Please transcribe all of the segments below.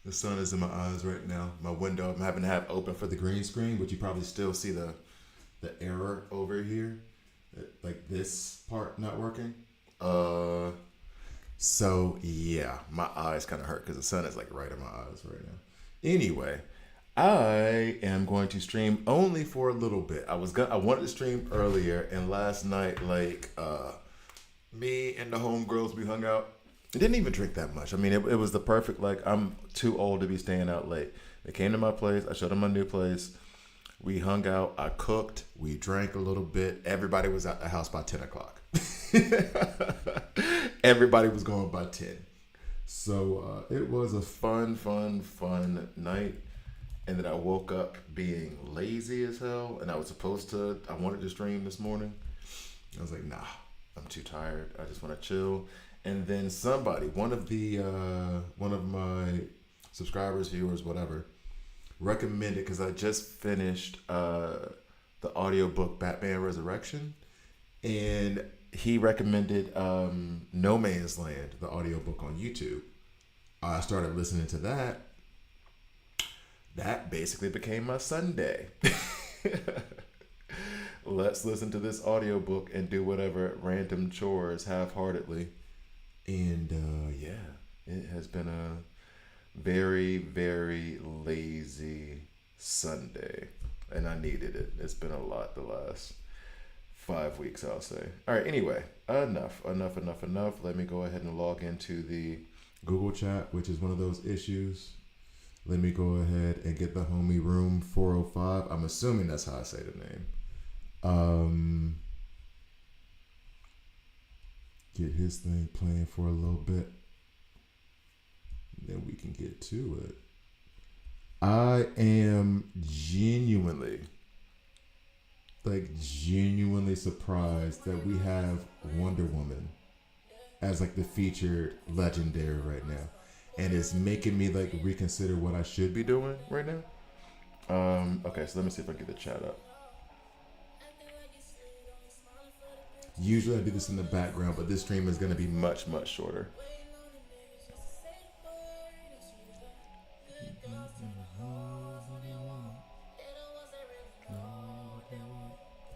The sun is in my eyes right now. My window I'm having to have open for the green screen, but you probably still see the error over here, like this part not working. Uh, so yeah, my eyes kind of hurt because the sun is like right in my eyes right now. Anyway, I am going to stream only for a little bit. I wanted to stream earlier, and last night me and the homegirls we hung out. I didn't even drink that much. I mean, it was the perfect like I'm too old to be staying out late. They came to my place. I showed them my new place. We hung out. I cooked. We drank a little bit. Everybody was at the house by 10 o'clock. Everybody was going by 10. So it was a fun night. And then I woke up being lazy as hell. And I wanted to stream this morning. I was like, nah, I'm too tired. I just want to chill. And then one of my subscribers, viewers, whatever, recommended because I just finished the audiobook Batman Resurrection, and he recommended No Man's Land, the audiobook on YouTube. I started listening to that. That basically became my Sunday. Let's listen to this audiobook and do whatever random chores half-heartedly. And yeah, it has been a very, very lazy Sunday. And I needed it. It's been a lot the last 5 weeks, I'll say. All right, anyway, enough. Let me go ahead and log into the Google chat, which is one of those issues. Let me go ahead and get the homie room 405. I'm assuming that's how I say the name. Get his thing playing for a little bit. Then we can get to it. I am genuinely surprised that we have Wonder Woman as like the featured legendary right now. And it's making me like reconsider what I should be doing right now. Okay, so let me see if I can get the chat up. Usually I do this in the background, but this stream is going to be much, much shorter.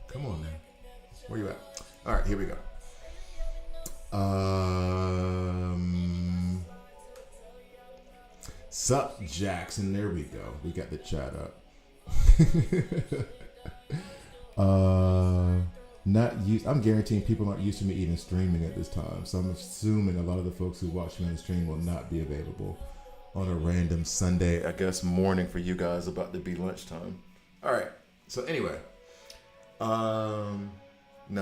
Come on, man. Where you at? All right, here we go. Sup, Jackson. There we go. We got the chat up. Not used. I'm guaranteeing people aren't used to me even streaming at this time, so I'm assuming a lot of the folks who watch me on the stream will not be available on a random Sunday, I guess, morning for you guys, about to be lunchtime. All right. So anyway, now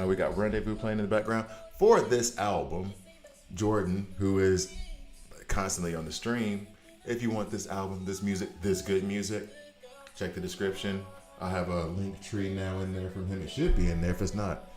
we got Rendezvous playing in the background for this album. Jordan, who is constantly on the stream, if you want this album, this music, this good music, check the description. I have a link tree now in there from him. It should be in there if it's not.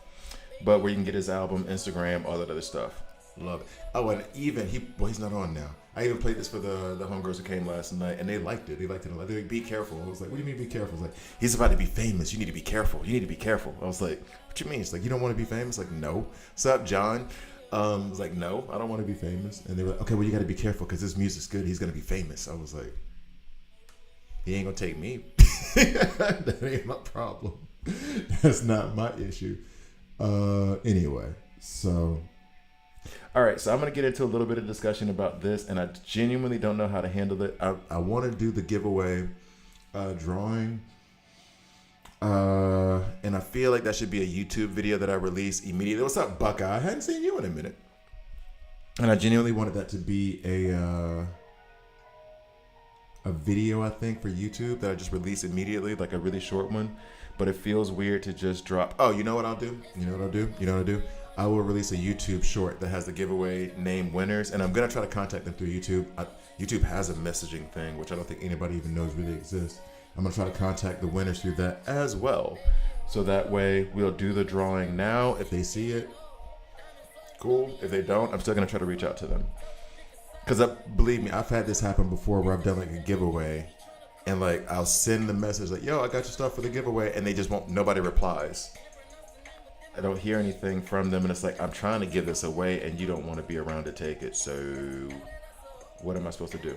But where you can get his album, Instagram, all that other stuff. Love it. Oh, and even he's not on now. I even played this for the homegirls who came last night, and they liked it. They liked it a lot. They were like, be careful. I was like, what do you mean be careful? I was like, he's about to be famous. You need to be careful. You need to be careful. I was like, what you mean? It's like, you don't want to be famous? Like, no. What's up, John? I was like, no, I don't want to be famous. And they were like, okay, well, you got to be careful because this music's good. He's going to be famous. I was like, he ain't going to take me. That ain't my problem. That's not my issue. Anyway, so. All right, so I'm going to get into a little bit of discussion about this, and I genuinely don't know how to handle it. I want to do the giveaway drawing. And I feel like that should be a YouTube video that I release immediately. What's up, Buckeye? I hadn't seen you in a minute. And I genuinely wanted that to be a video, I think, for YouTube that I just release immediately, like a really short one. But it feels weird to just drop. Oh, you know what I'll do? I will release a YouTube short that has the giveaway name winners, and I'm gonna try to contact them through YouTube. YouTube has a messaging thing, which I don't think anybody even knows really exists. I'm gonna try to contact the winners through that as well. So that way we'll do the drawing now. If they see it, cool. If they don't, I'm still gonna try to reach out to them. Because believe me, I've had this happen before where I've done like a giveaway and like I'll send the message like, yo, I got your stuff for the giveaway, and they just won't, nobody replies. I don't hear anything from them, and it's like, I'm trying to give this away and you don't want to be around to take it. So what am I supposed to do?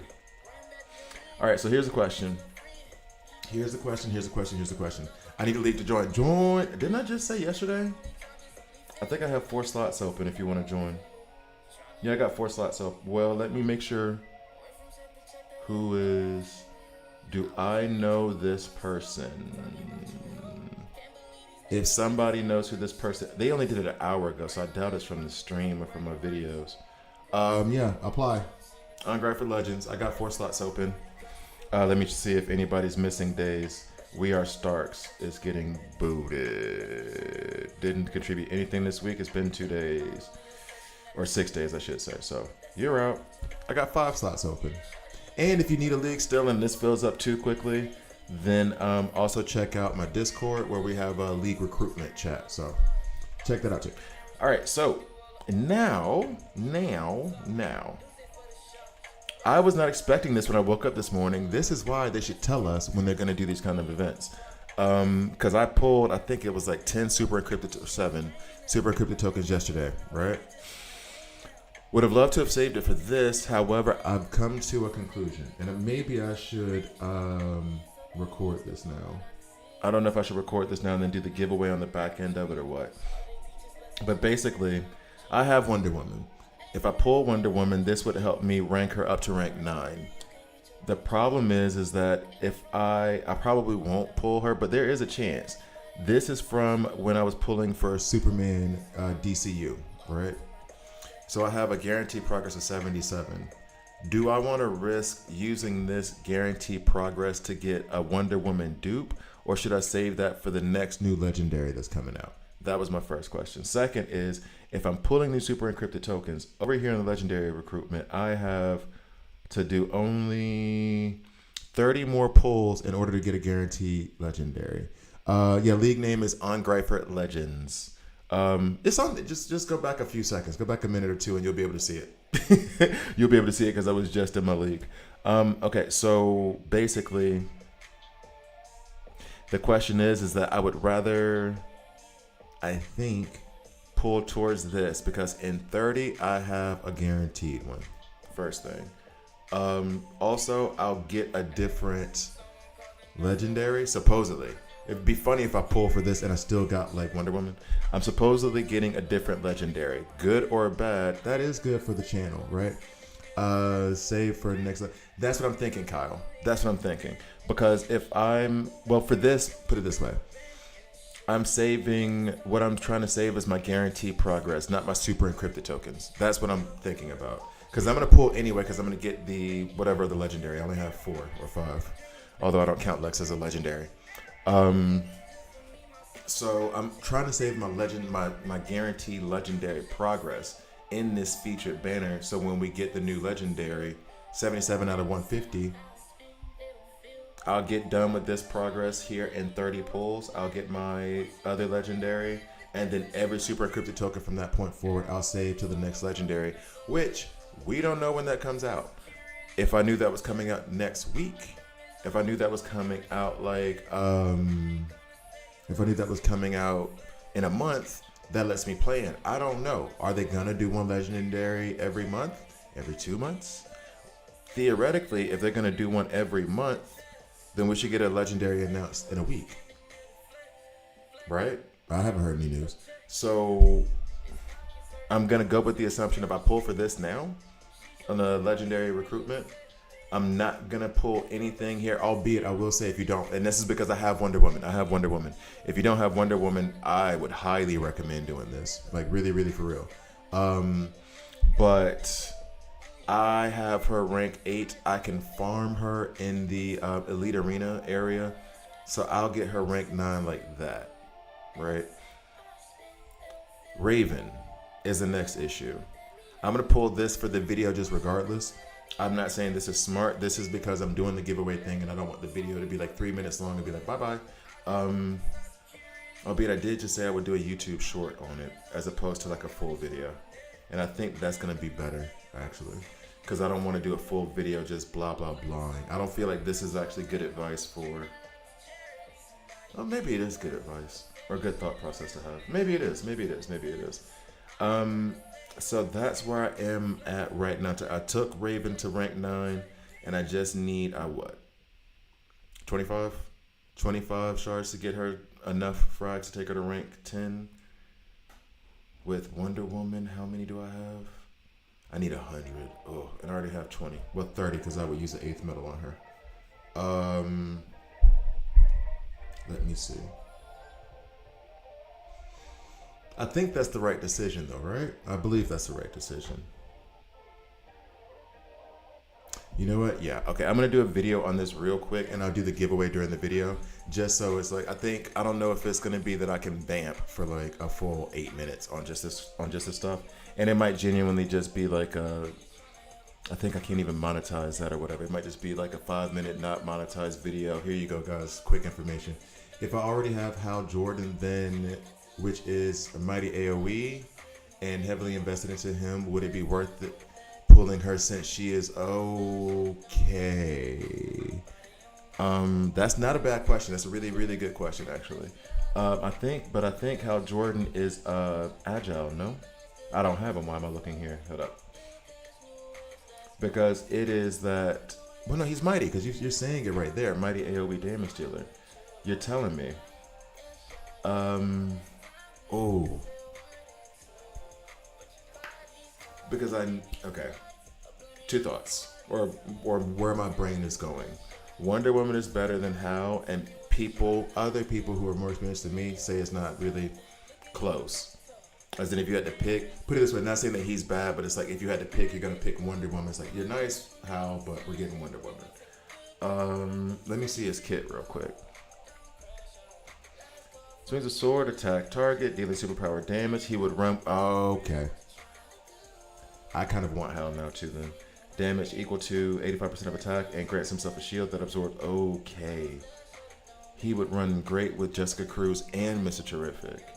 All right, so here's the question. Here's the question. I need a league to join. Didn't I just say yesterday? I think I have 4 slots open if you want to join. Yeah, I got 4 slots open. Well, let me make sure. Who is... Do I know this person? If somebody knows who this person... They only did it an hour ago, so I doubt it's from the stream or from my videos. Yeah, apply. Ungrateful Legends. I got 4 slots open. Let me see if anybody's missing days. We Are Starks is getting booted. Didn't contribute anything this week. It's been 2 days. Or 6 days, I should say. So, you're out. I got 5 slots open. And if you need a league still and this fills up too quickly, then also check out my Discord where we have a league recruitment chat. So, check that out too. All right, so now. I was not expecting this when I woke up this morning. This is why they should tell us when they're going to do these kind of events. Because I pulled, I think it was like 10 super encrypted, 7 super encrypted tokens yesterday, right? Would have loved to have saved it for this. However, I've come to a conclusion. And maybe I should record this now. I don't know if I should record this now and then do the giveaway on the back end of it or what. But basically, I have Wonder Woman. If I pull Wonder Woman, this would help me rank her up to rank 9. The problem is that if I probably won't pull her, but there is a chance. This is from when I was pulling for Superman DCU, right? So I have a guaranteed progress of 77. Do I want to risk using this guaranteed progress to get a Wonder Woman dupe, or should I save that for the next new legendary that's coming out? That was my first question. Second is, if I'm pulling these super encrypted tokens, over here in the legendary recruitment, I have to do only 30 more pulls in order to get a guaranteed legendary. League name is Ungrateful Legends. It's on. Just go back a few seconds. Go back a minute or two, and you'll be able to see it. You'll be able to see it because I was just in my league. Okay, so basically, the question is that I would rather, I think, pull towards this because in 30 I have a guaranteed one. First thing. Also, I'll get a different legendary supposedly. It'd be funny if I pull for this and I still got like Wonder Woman. I'm supposedly getting a different legendary. Good or bad, that is good for the channel, right? Save for the next. That's what I'm thinking, Kyle. That's what I'm thinking. Because if for this, put it this way. I'm saving, what I'm trying to save is my guaranteed progress, not my super encrypted tokens. That's what I'm thinking about. Because I'm going to pull anyway, because I'm going to get the, whatever the legendary. I only have 4 or 5. Although I don't count Lex as a legendary. So I'm trying to save my guaranteed legendary progress in this featured banner. So when we get the new legendary, 77 out of 150, I'll get done with this progress here in 30 pulls. I'll get my other legendary, and then every super encrypted token from that point forward, I'll save to the next legendary, which we don't know when that comes out. If I knew that was coming out next week, if I knew that was coming out if I knew that was coming out in a month, that lets me plan. I don't know. Are they gonna do one legendary every month? Every 2 months? Theoretically, if they're gonna do one every month, then we should get a legendary announced in a week. Right? I haven't heard any news. So I'm gonna go with the assumption if I pull for this now on the legendary recruitment, I'm not gonna pull anything here, albeit I will say if you don't, and this is because I have Wonder Woman. If you don't have Wonder Woman, I would highly recommend doing this. Like really, really for real. But I have her rank 8. I can farm her in the Elite Arena area. So I'll get her rank 9 like that, right? Raven is the next issue. I'm gonna pull this for the video just regardless. I'm not saying this is smart. This is because I'm doing the giveaway thing and I don't want the video to be like 3 minutes long and be like, bye-bye. Albeit I did just say I would do a YouTube short on it as opposed to like a full video. And I think that's going to be better, actually. Because I don't want to do a full video just blah, blah, blah. I don't feel like this is actually good advice for... Oh, maybe it is good advice or a good thought process to have. Maybe it is. So that's where I am at right now. I took Raven to rank 9, and I just need 25? 25 shards to get her enough frags to take her to rank 10. With Wonder Woman, how many do I have? I need 100. Oh, and I already have 20. Well, 30 because I would use the 8th metal on her. Let me see. I think that's the right decision though, right? I believe that's the right decision. You know what? Yeah. Okay. I'm going to do a video on this real quick and I'll do the giveaway during the video just so it's like, I don't know if it's going to be that I can vamp for like a full 8 minutes on just this stuff. And it might genuinely just be like I think I can't even monetize that or whatever. It might just be like a 5-minute not monetized video. Here you go, guys. Quick information. If I already have Hal Jordan, then, which is a mighty AoE and heavily invested into him, would it be worth it? Pulling her since she is okay. That's not a bad question. That's a really, really good question, actually. I think Hal Jordan is agile. No, I don't have him. Why am I looking here? Hold up. Because it is that. Well, no, he's mighty. Because you're saying it right there. Mighty AOE damage dealer. You're telling me. Oh. Because okay. Two thoughts, or where my brain is going. Wonder Woman is better than Hal, and other people who are more experienced than me say it's not really close. As in, if you had to pick, put it this way, not saying that he's bad, but it's like if you had to pick, you're gonna pick Wonder Woman. It's like, you're nice, Hal, but we're getting Wonder Woman. Let me see his kit real quick. Swings a sword, attack target, dealing superpower damage. He would run. Oh, okay. I kind of want Hal now too then. Damage equal to 85% of attack and grants himself a shield that absorbs. Okay. He would run great with Jessica Cruz and Mr. Terrific.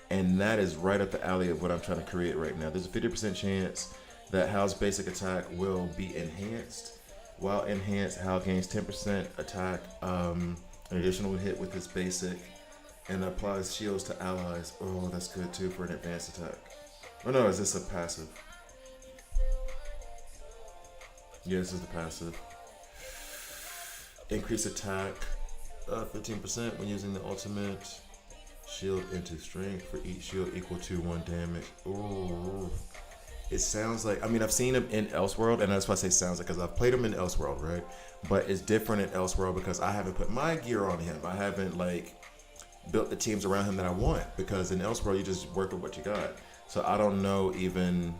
And that is right up the alley of what I'm trying to create right now. There's a 50% chance that Hal's basic attack will be enhanced. While enhanced, Hal gains 10% attack, an additional hit with his basic, and applies shields to allies. Oh, that's good too for an advanced attack. Oh no, is this a passive? Yeah, this is the passive. Increase attack 15% when using the ultimate. Shield into strength for each shield equal to 1 damage. Ooh. It sounds like, I've seen him in Elseworld, and that's why I say sounds like, because I've played him in Elseworld, right? But it's different in Elseworld because I haven't put my gear on him. I haven't built the teams around him that I want, because in Elseworld you just work with what you got. So I don't know even.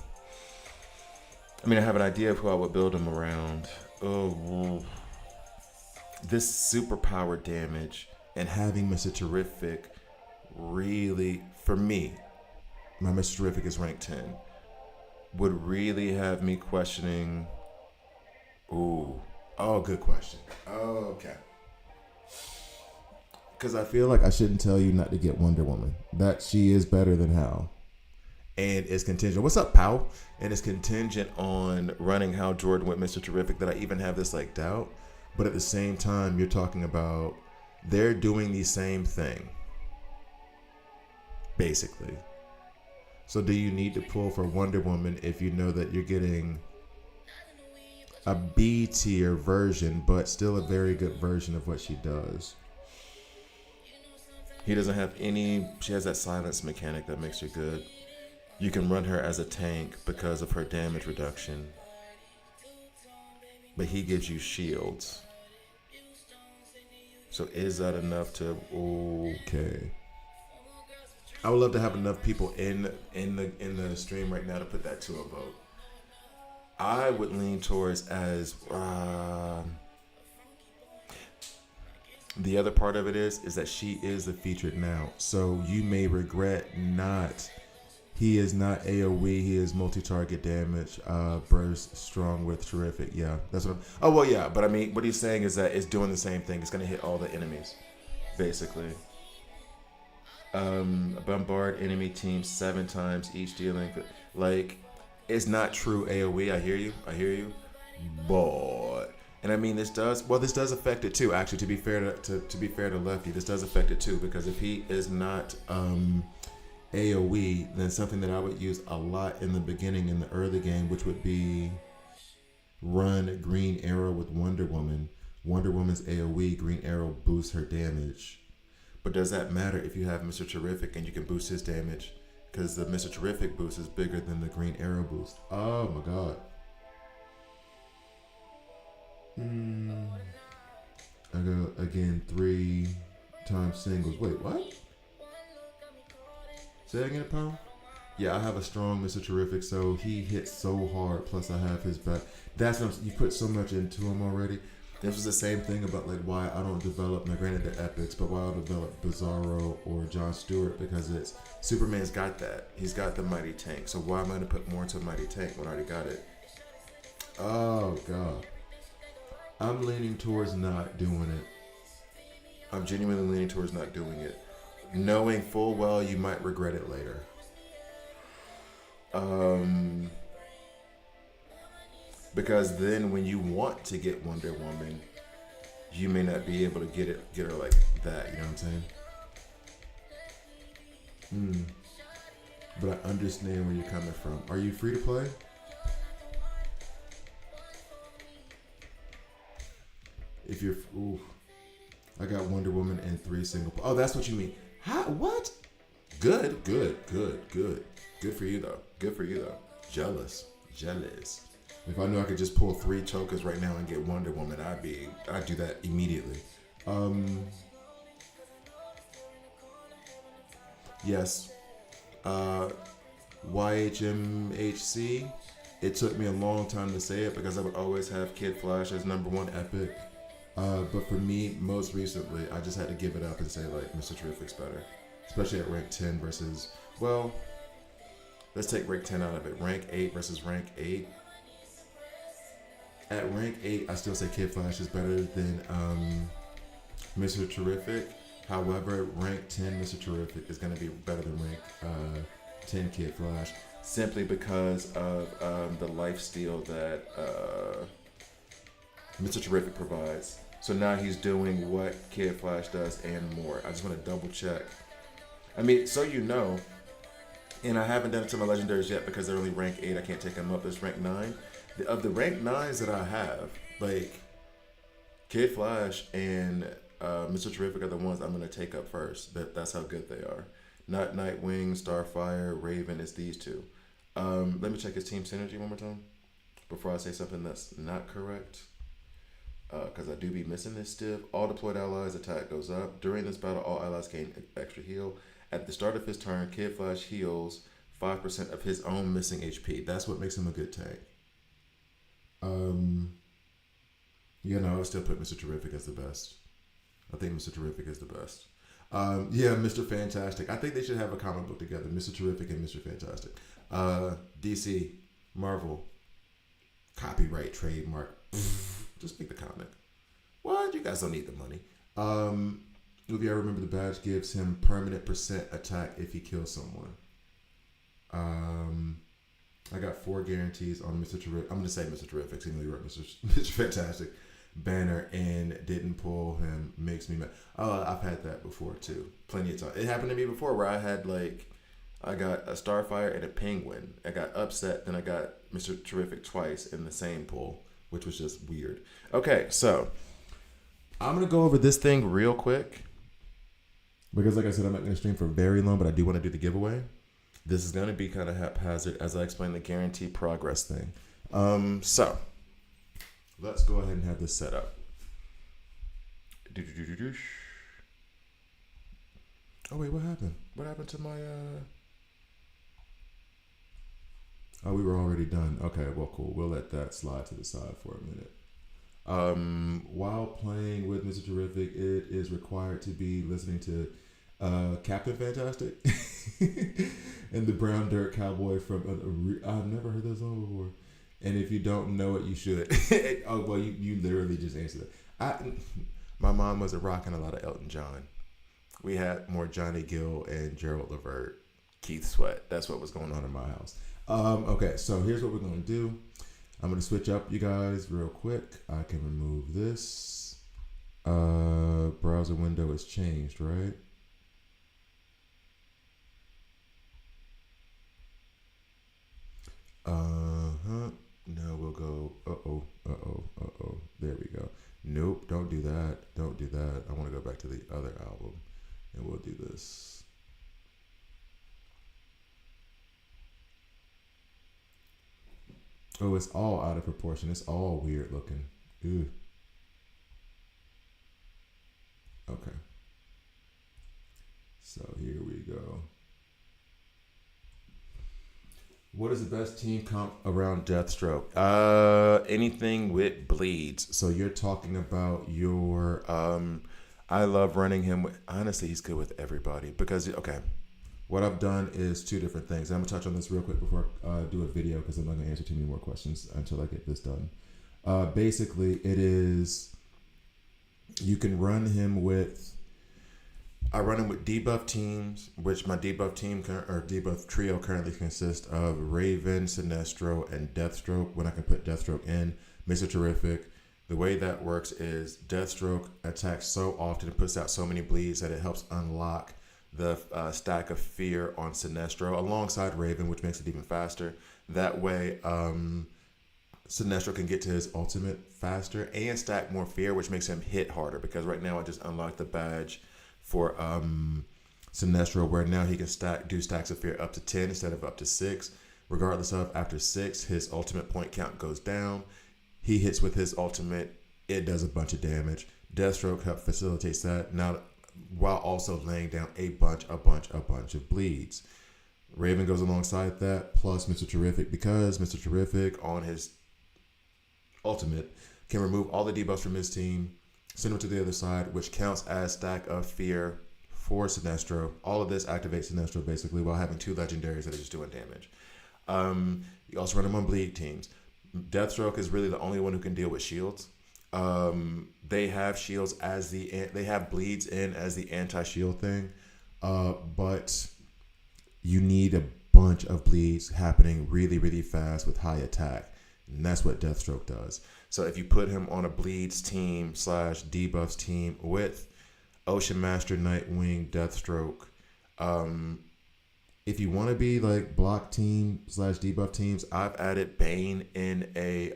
I have an idea of who I would build him around. Oh, this superpower damage and having Mr. Terrific really, for me, my Mr. Terrific is rank 10, would really have me questioning. Oh, good question. Oh, okay. Because I feel like I shouldn't tell you not to get Wonder Woman. That she is better than Hal. And it's contingent. What's up, pal? And it's contingent on running Hal Jordan with Mr. Terrific that I even have this doubt. But at the same time, you're talking about they're doing the same thing. Basically. So do you need to pull for Wonder Woman if you know that you're getting a B tier version, but still a very good version of what she does? He doesn't have any. She has that silence mechanic that makes her good. You can run her as a tank because of her damage reduction. But he gives you shields. So is that enough to... Okay. I would love to have enough people in the stream right now to put that to a vote. I would lean towards as... the other part of it is that she is the featured now. So you may regret not... He is not AoE. He is multi-target damage, burst, strong with terrific. Yeah, that's what. But what he's saying is that it's doing the same thing. It's gonna hit all the enemies, basically. Bombard enemy teams 7 times each, dealing it's not true AoE. I hear you, but this does affect it too. Actually, to be fair to Lefty, this does affect it too, because if he is not AoE, then something that I would use a lot in the beginning, in the early game, which would be Run Green Arrow with Wonder Woman. Wonder Woman's AoE, Green Arrow boosts her damage. But does that matter if you have Mr. Terrific and you can boost his damage? Because the Mr. Terrific boost is bigger than the Green Arrow boost. Oh my god. I got, again, 3 times singles. Wait, what? Say that again, Pound? Yeah, I have a strong Mr. Terrific, so he hits so hard. Plus, I have his back. That's what you put so much into him already. This was the same thing about like why I don't develop. Now, granted, they're epics, but why I don't develop Bizarro or John Stewart, because it's Superman's got that. He's got the Mighty Tank. So why am I gonna put more into a Mighty Tank when I already got it? Oh god, I'm leaning towards not doing it. I'm genuinely leaning towards not doing it, knowing full well you might regret it later. Because then when you want to get Wonder Woman, you may not be able to get her like that. You know what I'm saying? But I understand where you're coming from. Are you free to play? If you're, ooh, I got Wonder Woman and 3 single. Oh, that's what you mean. How? What? Good. Good for you though. Jealous. If I knew I could just pull 3 chokers right now and get Wonder Woman, I'd do that immediately. Yes. YHMHC. It took me a long time to say it because I would always have Kid Flash as number 1 epic. But for me, most recently, I just had to give it up and say like Mr. Terrific's better, especially at rank 10 versus, well, let's take rank 10 out of it. Rank 8 versus rank 8. At rank 8, I still say Kid Flash is better than Mr. Terrific. However, rank 10 Mr. Terrific is going to be better than rank 10 Kid Flash, simply because of the lifesteal that Mr. Terrific provides. So now he's doing what Kid Flash does and more. I just want to double check. I mean, so you know, and I haven't done it to my legendaries yet because they're only rank 8. I can't take them up. It's rank 9. Of the rank 9s that I have, like Kid Flash and Mr. Terrific are the ones I'm going to take up first. That's how good they are. Not Nightwing, Starfire, Raven. It's these 2. Let me check his team synergy one more time before I say something that's not correct. Because I do be missing this stiff. All deployed allies attack goes up. During this battle, all allies gain extra heal. At the start of his turn, Kid Flash heals 5% of his own missing HP. That's what makes him a good tank. You know, I would still put Mr. Terrific as the best. I think Mr. Terrific is the best. Yeah, Mr. Fantastic. I think they should have a comic book together. Mr. Terrific and Mr. Fantastic. DC, Marvel, copyright, trademark. Just make the comic. What? You guys don't need the money. If you ever remember, the badge gives him permanent % attack if he kills someone. I got 4 guarantees on Mr. Terrific. I'm going to say Mr. Terrific, even though you wrote Mr. Fantastic banner and didn't pull him. Makes me mad. Oh, I've had that before too. Plenty of time. It happened to me before where I had I got a Starfire and a Penguin. I got upset, then I got Mr. Terrific twice in the same pull, which was just weird. Okay, so I'm going to go over this thing real quick because, like I said, I'm not going to stream for very long, but I do want to do the giveaway. This is going to be kind of haphazard as I explain the guaranteed progress thing. So let's go ahead and have this set up. Oh, wait, what happened? What happened to my... Oh, we were already done. Okay, well, cool. We'll let that slide to the side for a minute. While playing with Mr. Terrific, it is required to be listening to Captain Fantastic and the Brown Dirt Cowboy from... I've never heard that song before. And if you don't know it, you should. Oh, well, you literally just answered it. My mom wasn't rocking a lot of Elton John. We had more Johnny Gill and Gerald Levert, Keith Sweat. That's what was going on in my house. Okay, so here's what we're going to do. I'm going to switch up you guys real quick. I can remove this. Browser window is changed, right? No, we'll go. There we go. Nope, don't do that. Don't do that. I want to go back to the other album, and we'll do this. Oh, it's all out of proportion. It's all weird looking. Ew. Okay. So here we go. What is the best team comp around Deathstroke? Anything with bleeds. So you're talking about your I love running him with, honestly, he's good with everybody because okay. What I've done is two different things. I'm gonna touch on this real quick before I do a video because I'm not gonna answer too many more questions until I get this done. Basically, it is you can run him with. I run him with debuff teams, which my debuff team or debuff trio currently consists of Raven, Sinestro, and Deathstroke. When I can put Deathstroke in, Mr. Terrific. The way that works is Deathstroke attacks so often and puts out so many bleeds that it helps unlock the stack of fear on Sinestro alongside Raven, which makes it even faster. That way, Sinestro can get to his ultimate faster and stack more fear, which makes him hit harder. Because right now I just unlocked the badge for Sinestro, where now he can do stacks of fear up to 10 instead of up to 6. Regardless of, after 6, his ultimate point count goes down. He hits with his ultimate, it does a bunch of damage. Deathstroke helps facilitates that. Now, while also laying down a bunch of bleeds. Raven goes alongside that, plus Mr. Terrific, because Mr. Terrific on his ultimate can remove all the debuffs from his team, send them to the other side, which counts as stack of fear for Sinestro. All of this activates Sinestro basically while having 2 legendaries that are just doing damage. You also run him on bleed teams. Deathstroke is really the only one who can deal with shields. They have shields they have bleeds in as the anti-shield thing, but you need a bunch of bleeds happening really, really fast with high attack, and that's what Deathstroke does. So if you put him on a bleeds team / debuffs team with Ocean Master, Nightwing, Deathstroke, if you want to be like block team / debuff teams, I've added Bane in a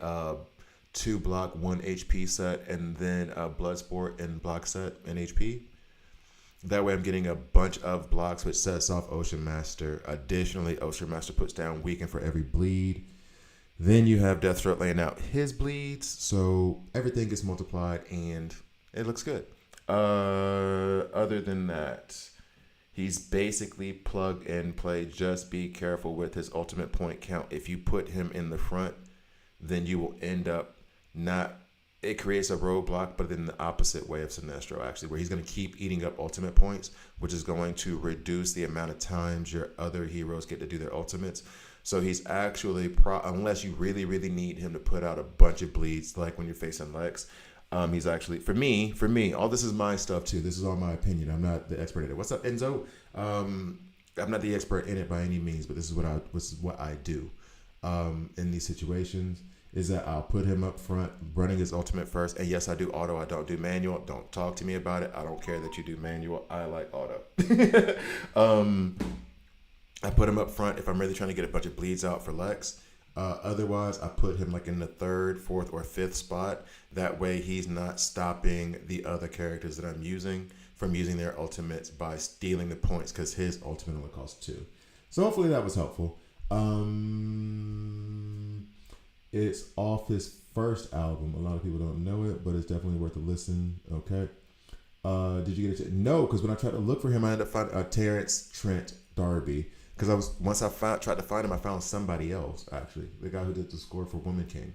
2 block 1 HP set, and then a Bloodsport in block set in HP. That way I'm getting a bunch of blocks, which sets off Ocean Master. Additionally, Ocean Master puts down weaken for every bleed. Then you have Deathstroke laying out his bleeds, so everything gets multiplied and it looks good. Other than that, he's basically plug and play. Just be careful with his ultimate point count. If you put him in the front, then you will end up it creates a roadblock, but in the opposite way of Sinestro, actually, where he's going to keep eating up ultimate points, which is going to reduce the amount of times your other heroes get to do their ultimates. So he's actually, unless you really, really need him to put out a bunch of bleeds, like when you're facing Lex, he's actually, for me, all this is my stuff too. This is all my opinion. I'm not the expert at it. What's up, Enzo? I'm not the expert in it by any means, but this is what I do in these situations. Is that I'll put him up front, running his ultimate first. And yes, I do auto. I don't do manual. Don't talk to me about it. I don't care that you do manual. I like auto. I put him up front if I'm really trying to get a bunch of bleeds out for Lex. Otherwise, I put him like in the 3rd, 4th, or 5th spot. That way he's not stopping the other characters that I'm using from using their ultimates by stealing the points, because his ultimate only costs 2. So hopefully that was helpful. It's off his first album. A lot of people don't know it, but it's definitely worth a listen. Okay. Did you get it? No, because when I tried to look for him, I ended up finding Terrence Trent D'Arby. Because once I tried to find him, I found somebody else, actually. The guy who did the score for Woman King.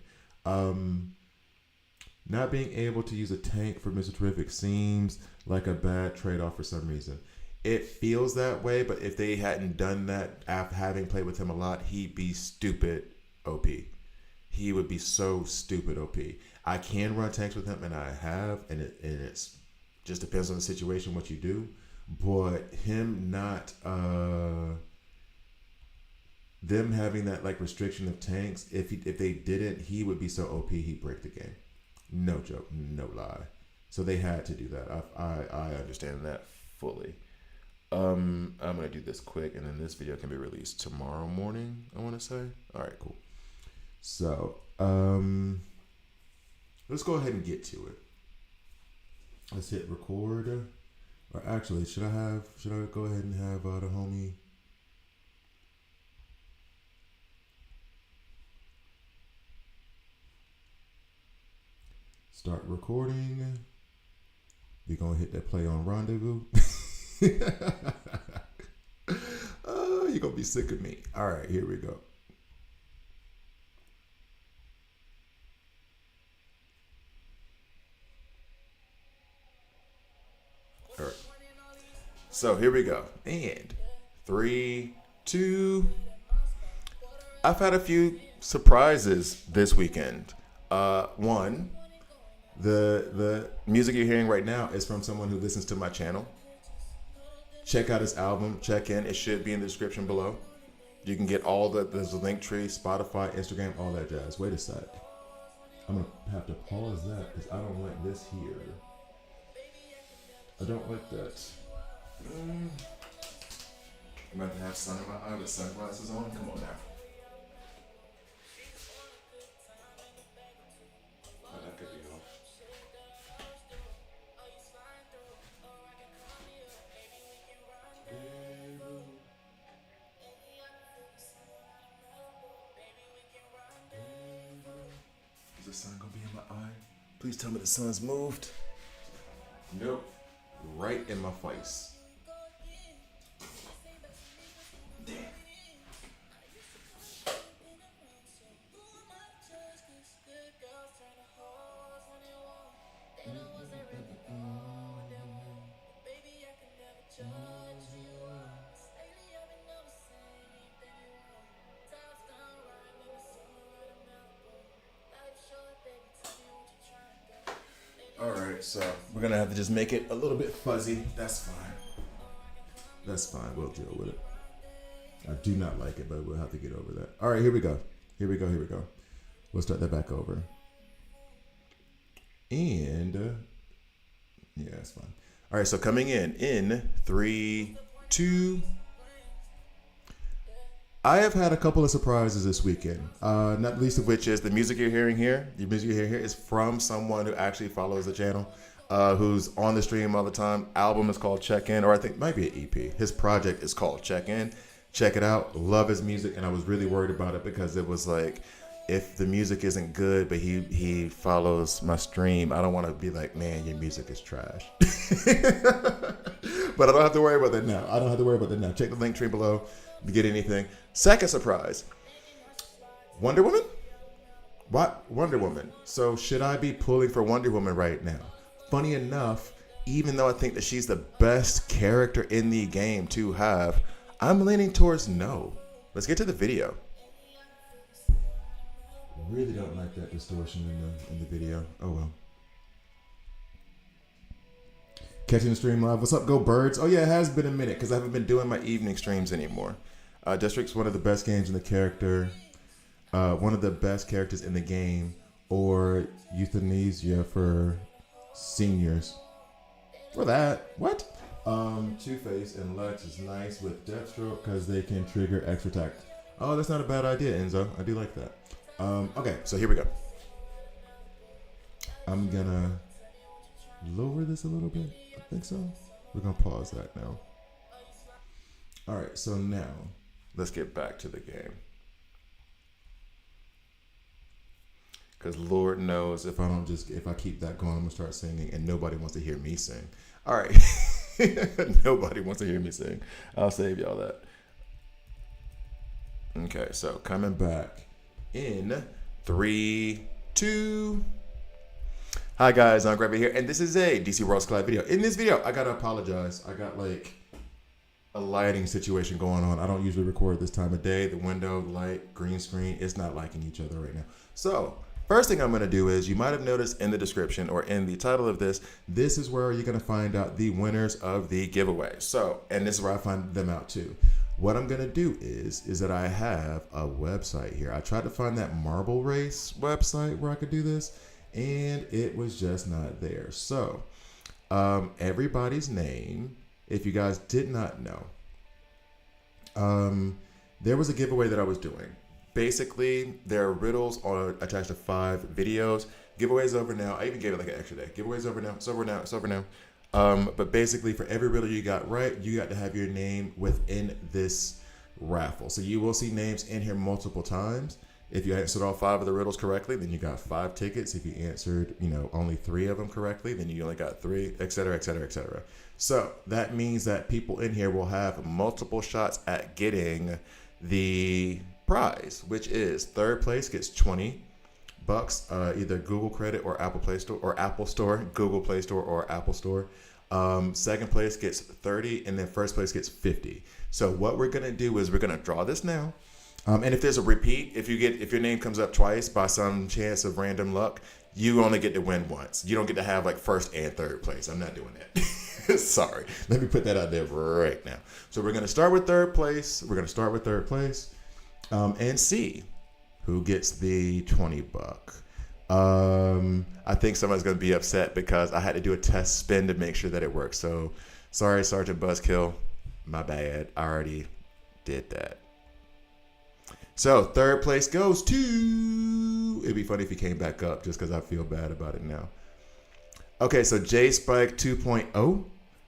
Not being able to use a tank for Mr. Terrific seems like a bad trade-off for some reason. It feels that way, but if they hadn't done that after having played with him a lot, he'd be stupid OP. He would be so stupid OP. I can run tanks with him, and I have, and it's just depends on the situation, what you do. But him not, them having that like restriction of tanks, if they didn't, he would be so OP he'd break the game. No joke, no lie. So they had to do that. I understand that fully. I'm gonna do this quick, and then this video can be released tomorrow morning, I want to say. All right, cool. So, let's go ahead and get to it. Let's hit record. Or actually, should I go ahead and have the homie? Start recording. We're gonna hit that play on Rendezvous. Oh, you're gonna be sick of me. All right, here we go. All right. So here we go. And 3, 2. I've had a few surprises this weekend. One, the music you're hearing right now is from someone who listens to my channel. Check out his album. Check in. It should be in the description below. You can get all there's a link tree, Spotify, Instagram, all that jazz. Wait a sec. I'm gonna have to pause that because I don't like this here. I don't like that. I'm about to have sun in my eye with sunglasses on. Come on now. Oh, that could be off. Is the sun gonna be in my eye? Please tell me the sun's moved. Nope. Right in my face. Damn. Alright, so we're gonna have to just make it a little bit fuzzy. That's fine. That's fine. We'll deal with it. I do not like it, but we'll have to get over that. Alright, here we go. Here we go. We'll start that back over. And yeah, that's fine. Alright, so coming in 3, 2. I have had a couple of surprises this weekend, not least of which is the music you're hearing here. The music you're hearing here is from someone who actually follows the channel, who's on the stream all the time. Album is called Check In, or I think it might be an EP. His project is called Check In. Check it out. Love his music, and I was really worried about it because it was like, if the music isn't good, but he follows my stream, I don't want to be like, man, your music is trash. But I don't have to worry about that now. Check the link tree below to get anything. Second surprise, Wonder Woman? What? Wonder Woman. So should I be pulling for Wonder Woman right now? Funny enough, even though I think that she's the best character in the game to have, I'm leaning towards no. Let's get to the video. Really don't like that distortion in the video. Oh well. Catching the stream live. What's up, Go Birds? Oh yeah, it has been a minute because I haven't been doing my evening streams anymore. District's one of the best games in the character. One of the best characters in the game. Or euthanasia for seniors. For that. What? Two-Face and Lex is nice with Deathstroke because they can trigger extra attack. Oh, that's not a bad idea, Enzo. I do like that. Okay, so here we go. I'm gonna lower this a little bit. I think so. We're gonna pause that now. All right, so now let's get back to the game. Because Lord knows if I keep that going, I'm gonna start singing, and nobody wants to hear me sing. All right, nobody wants to hear me sing. I'll save y'all that. Okay, so coming back. In 3, 2. Hi guys, I'm Gravy here, and this is a DC Worlds Collide video. In this video, I gotta apologize. I got like a lighting situation going on. I don't usually record this time of day. The window, the light, green screen, it's not liking each other right now. So first thing I'm gonna do is, you might have noticed in the description or in the title of this is where you're gonna find out the winners of the giveaway. So, and this is where I find them out too. What I'm gonna do is that I have a website here. I tried to find that Marble Race website where I could do this, and it was just not there. So, everybody's name, if you guys did not know, there was a giveaway that I was doing, Basically, there are riddles attached to 5 videos. Giveaways over now. I even gave it like an extra day. Giveaways over now. It's over now. It's over now. But basically, for every riddle you got right, you got to have your name within this raffle. So you will see names in here multiple times. If you answered all 5 of the riddles correctly, then you got 5 tickets. If you answered, only 3 of them correctly, then you only got 3, et cetera, et cetera, et cetera. So that means that people in here will have multiple shots at getting the prize, which is third place gets $20, either Google credit or Apple Play Store or Apple Store, Google Play Store or Apple Store. Second place gets 30, and then first place gets 50. So what we're gonna do is we're gonna draw this now. And if there's a repeat, if your name comes up twice by some chance of random luck, you only get to win once. You don't get to have like first and third place. I'm not doing that. Sorry. Let me put that out there right now. So we're gonna start with third place. And see who gets the $20. I think somebody's gonna be upset because I had to do a test spin to make sure that it works. So sorry, Sergeant Buzzkill. My bad. I already did that. So third place goes to. It'd be funny if he came back up just because I feel bad about it now. Okay, so J Spike 2.0.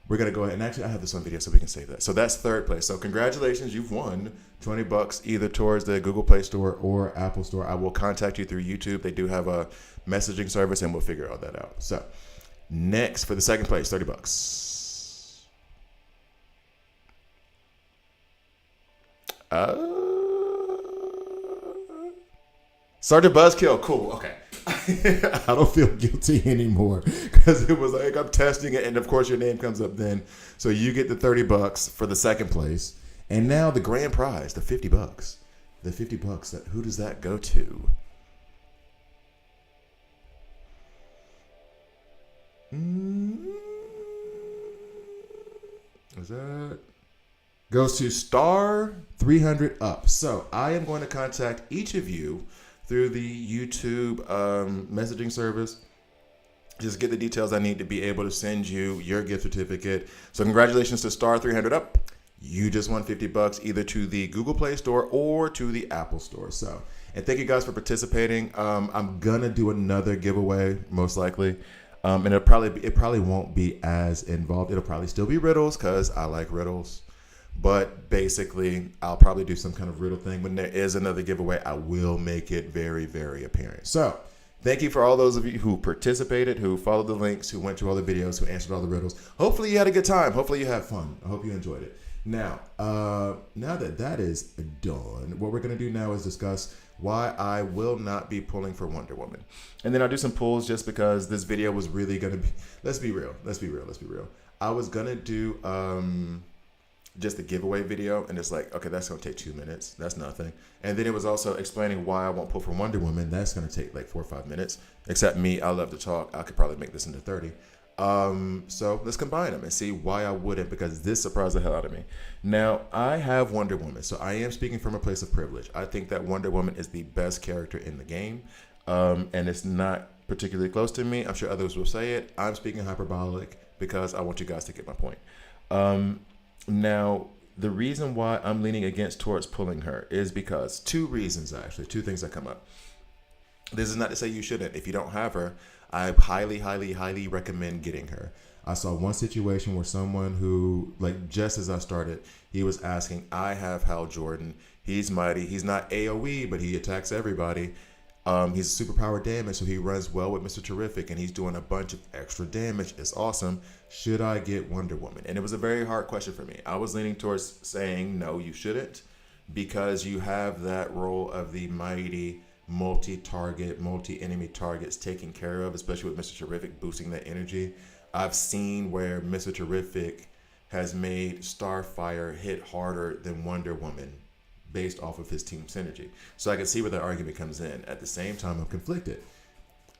We're gonna go ahead and actually I have this on video so we can save that. So that's third place. So congratulations, you've won $20 either towards the Google Play Store or Apple Store. I will contact you through YouTube. They do have a messaging service and we'll figure all that out. So next for the second place, $30. Sergeant Buzzkill, cool, okay. I don't feel guilty anymore because it was like I'm testing it, and of course your name comes up then. So you get the $30 for the second place, and now the grand prize, the $50. The $50. Who does that go to? Is that goes to star 300 up? So I am going to contact each of you through the YouTube messaging service. Just get the details I need to be able to send you your gift certificate. So congratulations to Star 300 Up. You just won $50 either to the Google Play Store or to the Apple Store. So, and thank you guys for participating. I'm gonna do another giveaway most likely. And it probably won't be as involved. It'll probably still be riddles because I like riddles. But basically, I'll probably do some kind of riddle thing. When there is another giveaway, I will make it very, very apparent. So thank you for all those of you who participated, who followed the links, who went to all the videos, who answered all the riddles. Hopefully you had a good time. Hopefully you had fun. I hope you enjoyed it. Now that is done, what we're going to do now is discuss why I will not be pulling for Wonder Woman. And then I'll do some pulls just because this video was really going to be, let's be real. I was going to do just the giveaway video, and it's like, okay, that's gonna take 2 minutes. That's nothing. And then it was also explaining why I won't pull for Wonder Woman. That's gonna take like 4 or 5 minutes. Except me, I love to talk. I could probably make this into 30. So let's combine them and see why I wouldn't, because this surprised the hell out of me. Now, I have Wonder Woman, so I am speaking from a place of privilege. I think that Wonder Woman is the best character in the game, and it's not particularly close to me. I'm sure others will say it. I'm speaking hyperbolic because I want you guys to get my point. Now, the reason why I'm leaning towards pulling her is because 2 reasons, actually. 2 things that come up. This is not to say you shouldn't. If you don't have her, I highly, highly, highly recommend getting her. I saw one situation where someone who, like, just as I started, he was asking, I have Hal Jordan. He's mighty. He's not AoE, but he attacks everybody. He's superpower damage, so he runs well with Mr. Terrific, and he's doing a bunch of extra damage. It's awesome. Should I get Wonder Woman? And it was a very hard question for me. I was leaning towards saying, no, you shouldn't, because you have that role of the mighty multi-target, multi-enemy targets taken care of, especially with Mr. Terrific boosting that energy. I've seen where Mr. Terrific has made Starfire hit harder than Wonder Woman based off of his team synergy. So I can see where that argument comes in. At the same time, I'm conflicted.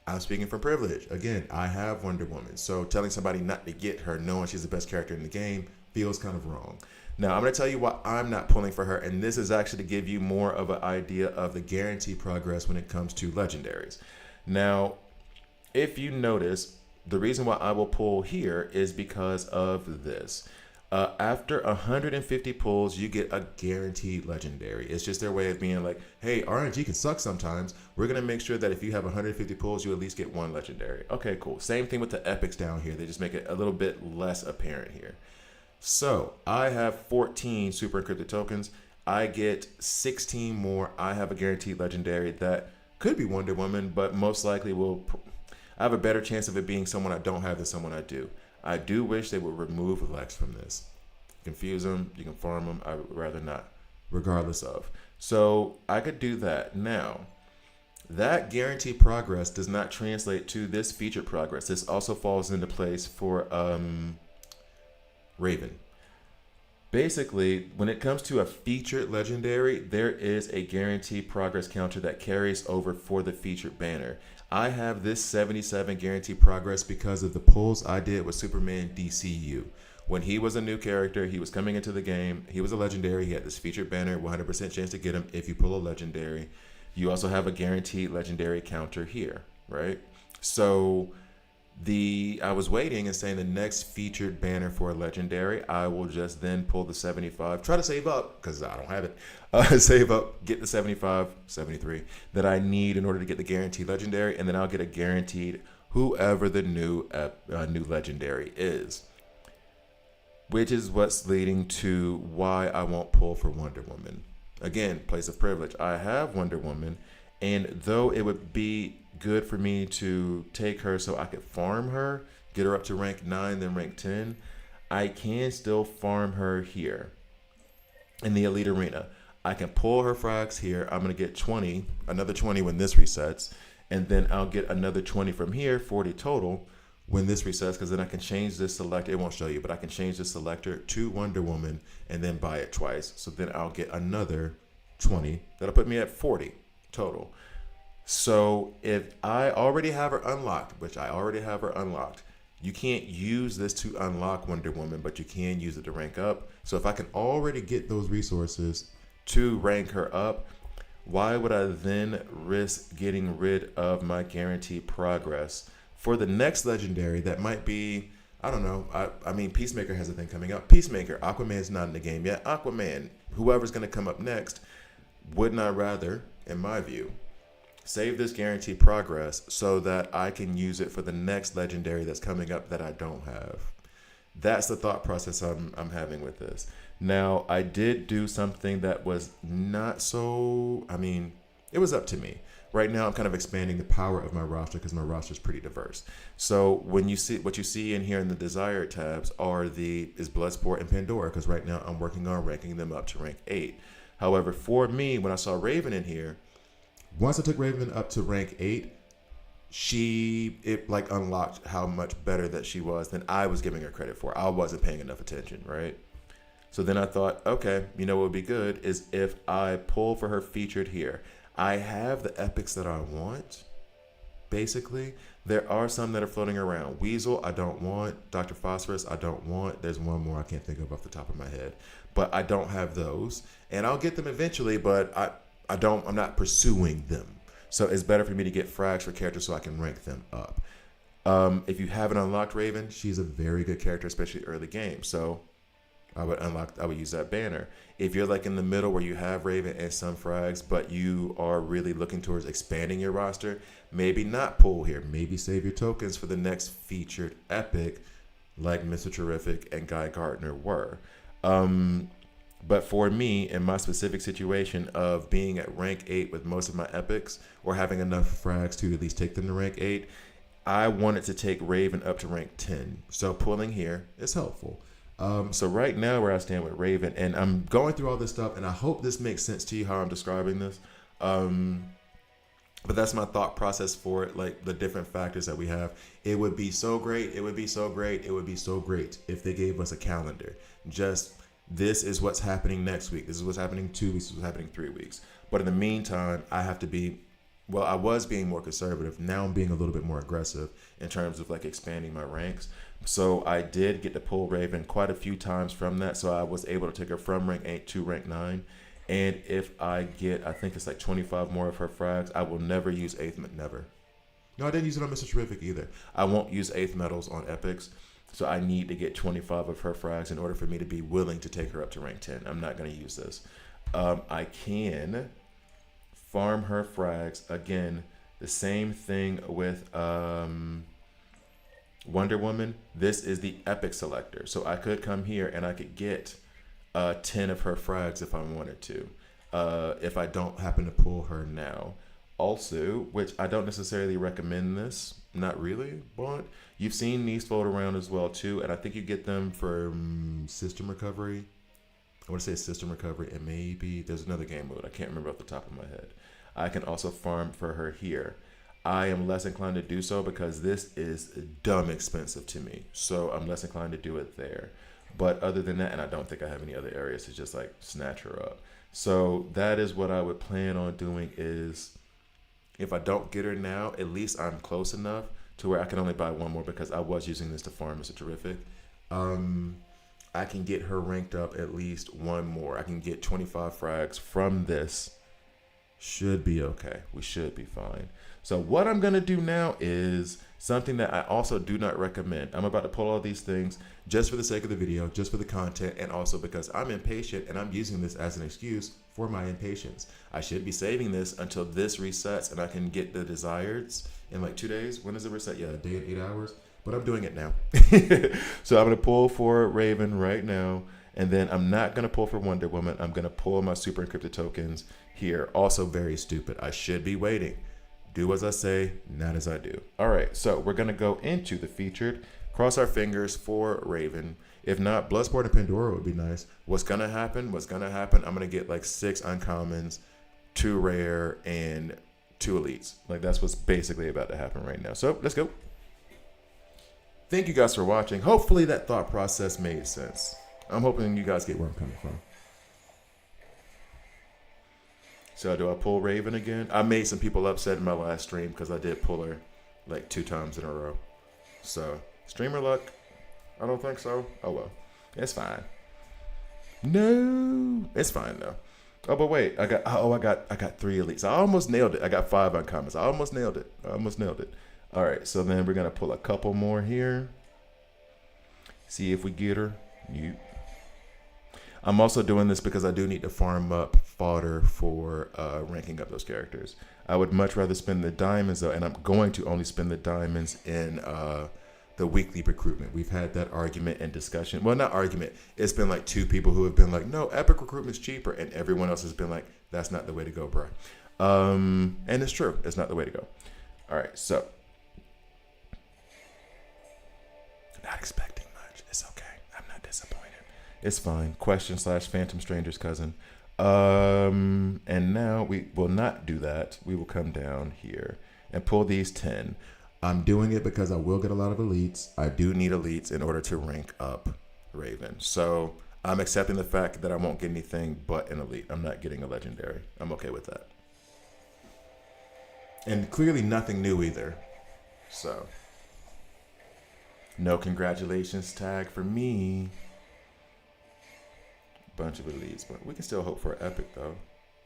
I'm speaking from privilege. Again, I have Wonder Woman. So telling somebody not to get her, knowing she's the best character in the game, feels kind of wrong. Now, I'm going to tell you why I'm not pulling for her. And this is actually to give you more of an idea of the guaranteed progress when it comes to legendaries. Now, if you notice, the reason why I will pull here is because of this. After 150 pulls, you get a guaranteed legendary. It's just their way of being like, hey, RNG can suck sometimes. We're going to make sure that if you have 150 pulls, you at least get one legendary. Okay, cool. Same thing with the epics down here. They just make it a little bit less apparent here. So I have 14 super encrypted tokens. I get 16 more. I have a guaranteed legendary that could be Wonder Woman, but most likely I have a better chance of it being someone I don't have than someone I do. I do wish they would remove Lex from this. Confuse them, you can farm them. I would rather not, regardless of. So I could do that. Now, that guaranteed progress does not translate to this featured progress. This also falls into place for Raven. Basically, when it comes to a featured legendary, there is a guaranteed progress counter that carries over for the featured banner. I have this 77 guaranteed progress because of the pulls I did with Superman DCU. When he was a new character, he was coming into the game, he was a legendary, he had this featured banner, 100% chance to get him if you pull a legendary. You also have a guaranteed legendary counter here, right? So I was waiting and saying the next featured banner for a legendary, I will just then pull the 75, try to save up because I don't have it, save up, get the 75, 73 that I need in order to get the guaranteed legendary, and then I'll get a guaranteed whoever the new legendary is, which is what's leading to why I won't pull for Wonder Woman. Again, place of privilege. I have Wonder Woman, and though it would be good for me to take her so I could farm her, get her up to rank 9, then rank 10, I can still farm her here in the Elite Arena. I can pull her frags here. I'm going to get 20, another 20 when this resets, and then I'll get another 20 from here, 40 total when this resets, because then I can change this selector. It won't show you, but I can change this selector to Wonder Woman and then buy it twice. So then I'll get another 20. That'll put me at 40 total. So if I already have her unlocked, which I already have her unlocked, you can't use this to unlock Wonder Woman, but you can use it to rank up. So if I can already get those resources to rank her up, why would I then risk getting rid of my guaranteed progress for the next legendary that might be, I don't know. I mean, Peacemaker has a thing coming up. Peacemaker, Aquaman's not in the game yet. Aquaman, whoever's going to come up next, wouldn't I rather, in my view, save this guaranteed progress so that I can use it for the next legendary that's coming up that I don't have. That's the thought process I'm having with this. Now, I did do something that was not so, it was up to me. Right now, I'm kind of expanding the power of my roster because my roster is pretty diverse. So when you see what you see in here in the desired tabs is Bloodsport and Pandora, because right now I'm working on ranking them up to rank 8. However, for me, when I saw Raven in here, once I took Raven up to rank 8, it unlocked how much better that she was than I was giving her credit for. I wasn't paying enough attention, right? So then I thought, okay, what would be good is if I pull for her featured here. I have the epics that I want, basically. There are some that are floating around. Weasel, I don't want. Dr. Phosphorus, I don't want. There's one more I can't think of off the top of my head. But I don't have those. And I'll get them eventually, but I'm not pursuing them. So it's better for me to get frags for characters so I can rank them up. If you haven't unlocked Raven, she's a very good character, especially early game. So I would use that banner. If you're in the middle where you have Raven and some frags, but you are really looking towards expanding your roster, maybe not pull here. Maybe save your tokens for the next featured epic like Mr. Terrific and Guy Gardner were. But for me, in my specific situation of being at rank 8 with most of my epics, or having enough frags to at least take them to rank 8, I wanted to take Raven up to rank 10. So pulling here is helpful. So right now where I stand with Raven, and I'm going through all this stuff, and I hope this makes sense to you how I'm describing this. But that's my thought process for it, the different factors that we have. It would be so great. It would be so great. It would be so great if they gave us a calendar. Just this is what's happening next week. This is what's happening 2 weeks. This is what's happening 3 weeks. But in the meantime, I have to be, I was being more conservative. Now I'm being a little bit more aggressive in terms of expanding my ranks. So I did get to pull Raven quite a few times from that. So I was able to take her from rank 8 to rank 9. And if I get, I think it's 25 more of her frags, I will never use 8th, never. No, I didn't use it on Mr. Terrific either. I won't use 8th medals on epics. So I need to get 25 of her frags in order for me to be willing to take her up to rank 10. I'm not going to use this. I can farm her frags. Again, the same thing with Wonder Woman. This is the epic selector. So I could come here and I could get 10 of her frags if I wanted to. If I don't happen to pull her now. Also, which I don't necessarily recommend this. Not really, but you've seen these float around as well too. And I think you get them for System Recovery. I want to say System Recovery, and maybe there's another game mode. I can't remember off the top of my head. I can also farm for her here. I am less inclined to do so because this is dumb expensive to me. So I'm less inclined to do it there. But other than that, and I don't think I have any other areas to just like snatch her up. So that is what I would plan on doing is if I don't get her now, at least I'm close enough to where I can only buy one more because I was using this to farm Mr. Terrific. I can get her ranked up at least one more. I can get 25 frags from this. Should be okay. We should be fine. So what I'm going to do now is something that I also do not recommend. I'm about to pull all these things just for the sake of the video, just for the content, and also because I'm impatient and I'm using this as an excuse for my impatience. I should be saving this until this resets and I can get the desireds in like 2 days. When does it reset? Yeah, a day and 8 hours. But I'm doing it now. So I'm going to pull for Raven right now. And then I'm not going to pull for Wonder Woman. I'm going to pull my super encrypted tokens here. Also very stupid. I should be waiting. Do as I say, not as I do. All right, so we're going to go into the featured. Cross our fingers for Raven. If not, Bloodsport and Pandora would be nice. What's going to happen? I'm going to get like 6 uncommons, 2 rare, and 2 elites. Like that's what's basically about to happen right now. So let's go. Thank you guys for watching. Hopefully that thought process made sense. I'm hoping you guys get where I'm coming from. So do I pull Raven again? I made some people upset in my last stream because I did pull her like 2 times in a row. So streamer luck? I don't think so. Oh well, it's fine. No, it's fine though. Oh, but wait, I got 3 elites. I almost nailed it. I got 5 uncommons. I almost nailed it. All right, so then we're gonna pull a couple more here. See if we get her. I'm also doing this because I do need to farm up fodder for ranking up those characters. I would much rather spend the diamonds though, and I'm going to only spend the diamonds in the weekly recruitment. We've had that argument and discussion. Well, not argument. It's been like 2 people who have been like, no, epic recruitment's cheaper, and everyone else has been like, that's not the way to go, bro. And it's true. It's not the way to go. All right, so. Not expecting much. It's okay. I'm not disappointed. It's fine. Question/Phantom Stranger's cousin. And now we will not do that. We will come down here and pull these 10. I'm doing it because I will get a lot of elites. I do need elites in order to rank up Raven. So I'm accepting the fact that I won't get anything but an elite. I'm not getting a legendary. I'm okay with that. And clearly nothing new either. So. No congratulations tag for me. Bunch of elites, but we can still hope for an epic though.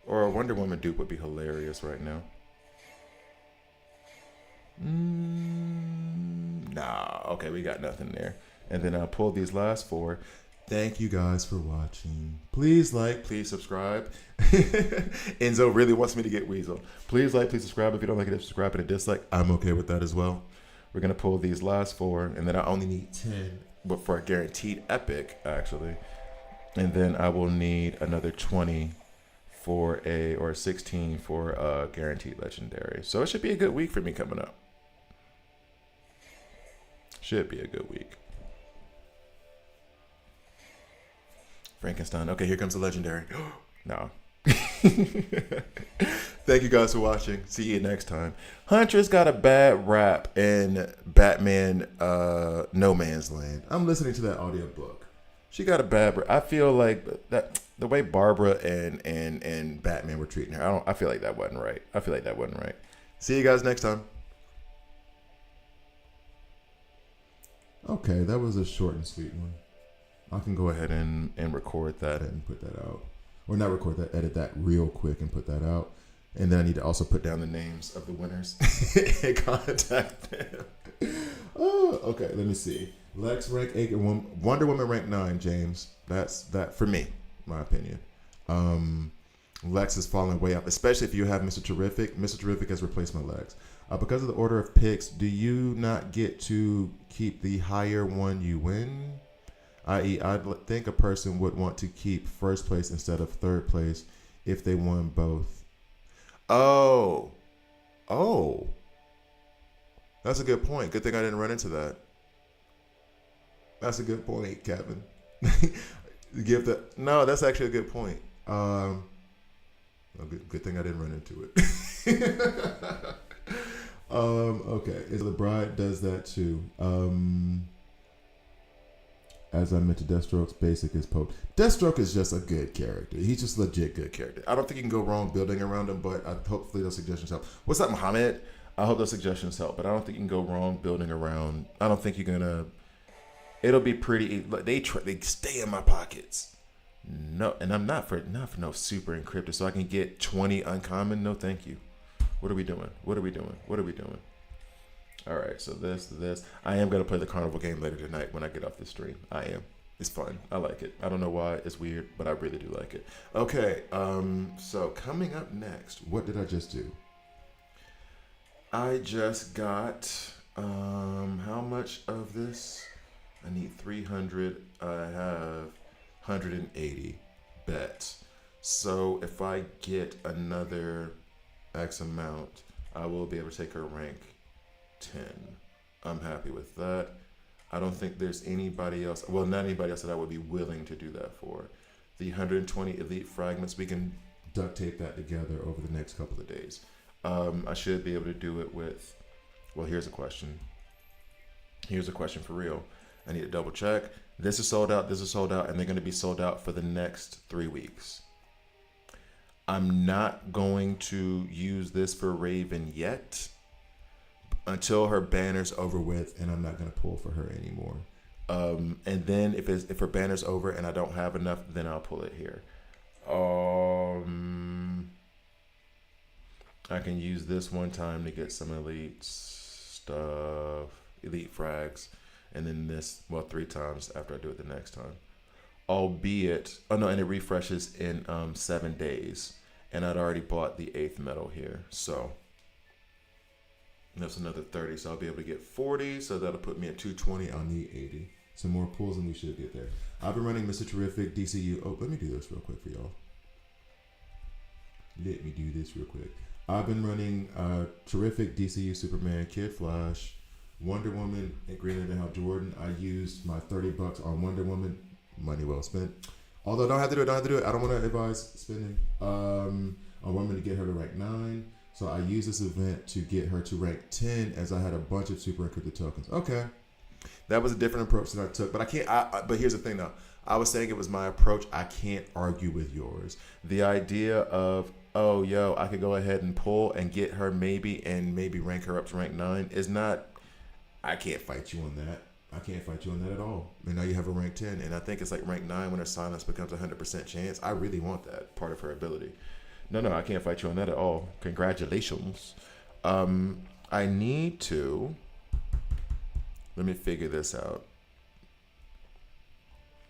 Or a Wonder Woman dupe would be hilarious right now. Nah, okay, we got nothing there. And then I'll pull these last 4. Thank you guys for watching. Please like, please subscribe. Enzo really wants me to get weaseled. Please like, please subscribe. If you don't like it, subscribe and a dislike. I'm okay with that as well. We're going to pull these last 4, and then I only need 10, but for a guaranteed epic, actually. And then I will need another 20 for or 16 for a guaranteed legendary. So it should be a good week for me coming up. Should be a good week. Frankenstein. Okay, here comes the legendary. No. Thank you guys for watching. See you next time. Huntress got a bad rap in Batman No Man's Land. I'm listening to that audiobook. She got a bad rap. I feel like that the way Barbara and Batman were treating her, I feel like that wasn't right. See you guys next time. Okay, that was a short and sweet one. I can go ahead and record that and put that out. Or not record that, edit that real quick and put that out. And then I need to also put down the names of the winners and contact them. Oh. Okay, let me see. Lex rank 8 and Wonder Woman rank 9, James. That's that for me, my opinion. Lex is falling way up, especially if you have Mr. Terrific. Mr. Terrific has replacement Lex. Because of the order of picks, do you not get to keep the higher one you win? I.e., I think a person would want to keep first place instead of third place if they won both. Oh. Oh. That's a good point. Good thing I didn't run into that. That's a good point, Kevin. No, that's actually a good point. Good thing I didn't run into it. Okay. The Bride does that too. As I mentioned, Deathstroke's basic is Pope. Deathstroke is just a good character. He's just a legit good character. I don't think you can go wrong building around him, but hopefully those suggestions help. What's up, Muhammad? I hope those suggestions help, but I don't think you can go wrong building around. I don't think you're gonna. It'll be pretty. They stay in my pockets. No, and I'm not for no super encrypted, so I can get 20 uncommon. No, thank you. What are we doing? All right, so this. I am gonna play the carnival game later tonight when I get off the stream. I am. It's fun. I like it. I don't know why it's weird, but I really do like it. Okay. So coming up next, what did I just do? I just got how much of this? I need 300. I have 180 bets. So if I get another X amount, I will be able to take her rank 10. I'm happy with that. I don't think there's anybody else. Well, not anybody else that I would be willing to do that for. The 120 elite fragments, we can duct tape that together over the next couple of days. I should be able to do it with. Well, here's a question. Here's a question for real. I need to double check. This is sold out. This is sold out, and they're going to be sold out for the next 3 weeks. I'm not going to use this for Raven yet until her banner's over with, and I'm not going to pull for her anymore. And then if her banner's over and I don't have enough, then I'll pull it here. I can use this one time to get some elite stuff, elite frags, and then this, 3 times after I do it the next time. Albeit, and it refreshes in 7 days. And I'd already bought the 8th medal here. So that's another 30. So I'll be able to get 40. So that'll put me at 220. I'll need 80. Some more pulls and we should get there. I've been running Mr. Terrific, DCU. Oh, let me do this real quick for y'all. I've been running Terrific, DCU, Superman, Kid Flash, Wonder Woman, and Green Lantern Hal Jordan. I used my $30 on Wonder Woman. Money well spent. Although I don't have to do it. I don't want to advise spending on Woman to get her to rank 9. So I used this event to get her to rank 10 as I had a bunch of super encrypted tokens. Okay. That was a different approach than I took. But I can't. But here's the thing though. I was saying it was my approach. I can't argue with yours. The idea of, I could go ahead and pull and get her maybe rank her up to rank 9 is not. I can't fight you on that. I can't fight you on that at all. And now you have a rank 10. And I think it's like rank 9 when her silence becomes 100% chance. I really want that part of her ability. No, I can't fight you on that at all. Congratulations. I need to. Let me figure this out.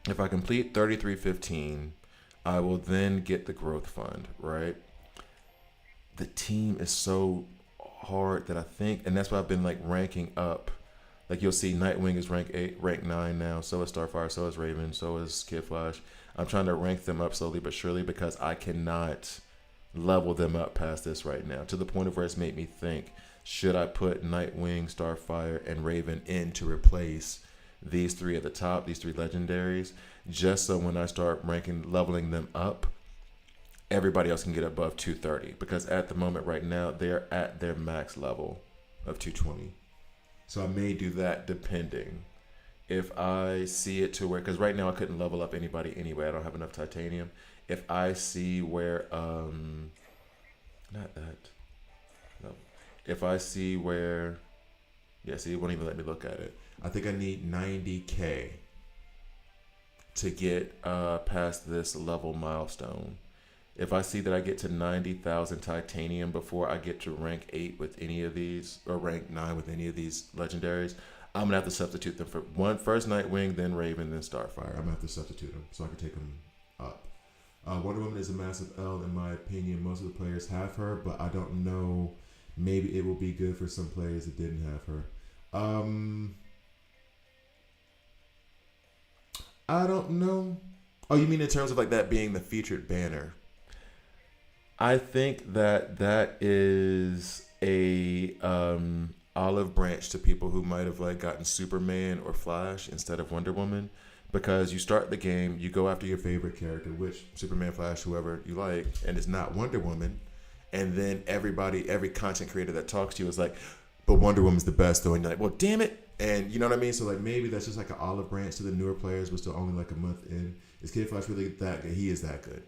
If I complete 3315, I will then get the growth fund, right? The team is so hard that I think, and that's why I've been like ranking up. Like you'll see Nightwing is rank 8, rank 9 now. So is Starfire, so is Raven, so is Kid Flash. I'm trying to rank them up slowly but surely because I cannot level them up past this right now. To the point of where it's made me think, should I put Nightwing, Starfire, and Raven in to replace these 3 at the top, these 3 legendaries, just so when I start leveling them up, everybody else can get above 230. Because at the moment right now, they're at their max level of 220. So I may do that depending. If I see it to where, because right now I couldn't level up anybody anyway. I don't have enough titanium. If I see where, not that. No. If I see where, see, it won't even let me look at it. I think I need 90K to get past this level milestone. If I see that I get to 90,000 titanium before I get to rank 8 with any of these, or rank 9 with any of these legendaries, I'm gonna have to substitute them for first Nightwing, then Raven, then Starfire. I'm gonna have to substitute them so I can take them up. Wonder Woman is a massive L in my opinion. Most of the players have her, but I don't know. Maybe it will be good for some players that didn't have her. I don't know. Oh, you mean in terms of like that being the featured banner? I think that is a olive branch to people who might have like gotten Superman or Flash instead of Wonder Woman, because you start the game, you go after your favorite character, which Superman, Flash, whoever you like, and it's not Wonder Woman, and then every content creator that talks to you is like, but Wonder Woman's the best though, and you're like, well, damn it. And you know what I mean? So like maybe that's just like an olive branch to the newer players, but still only like a month in. Is Kid Flash really that good? He is that good.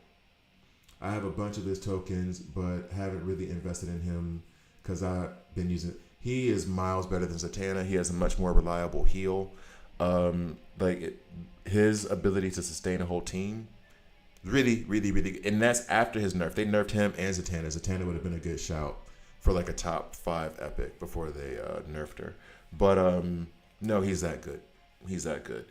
I have a bunch of his tokens, but haven't really invested in him because I've been using. He is miles better than Zatanna. He has a much more reliable heal. His ability to sustain a whole team, really, really, really, and that's after his nerf. They nerfed him and Zatanna. Zatanna would have been a good shout for like a top 5 epic before they nerfed her. But no, he's that good. He's that good.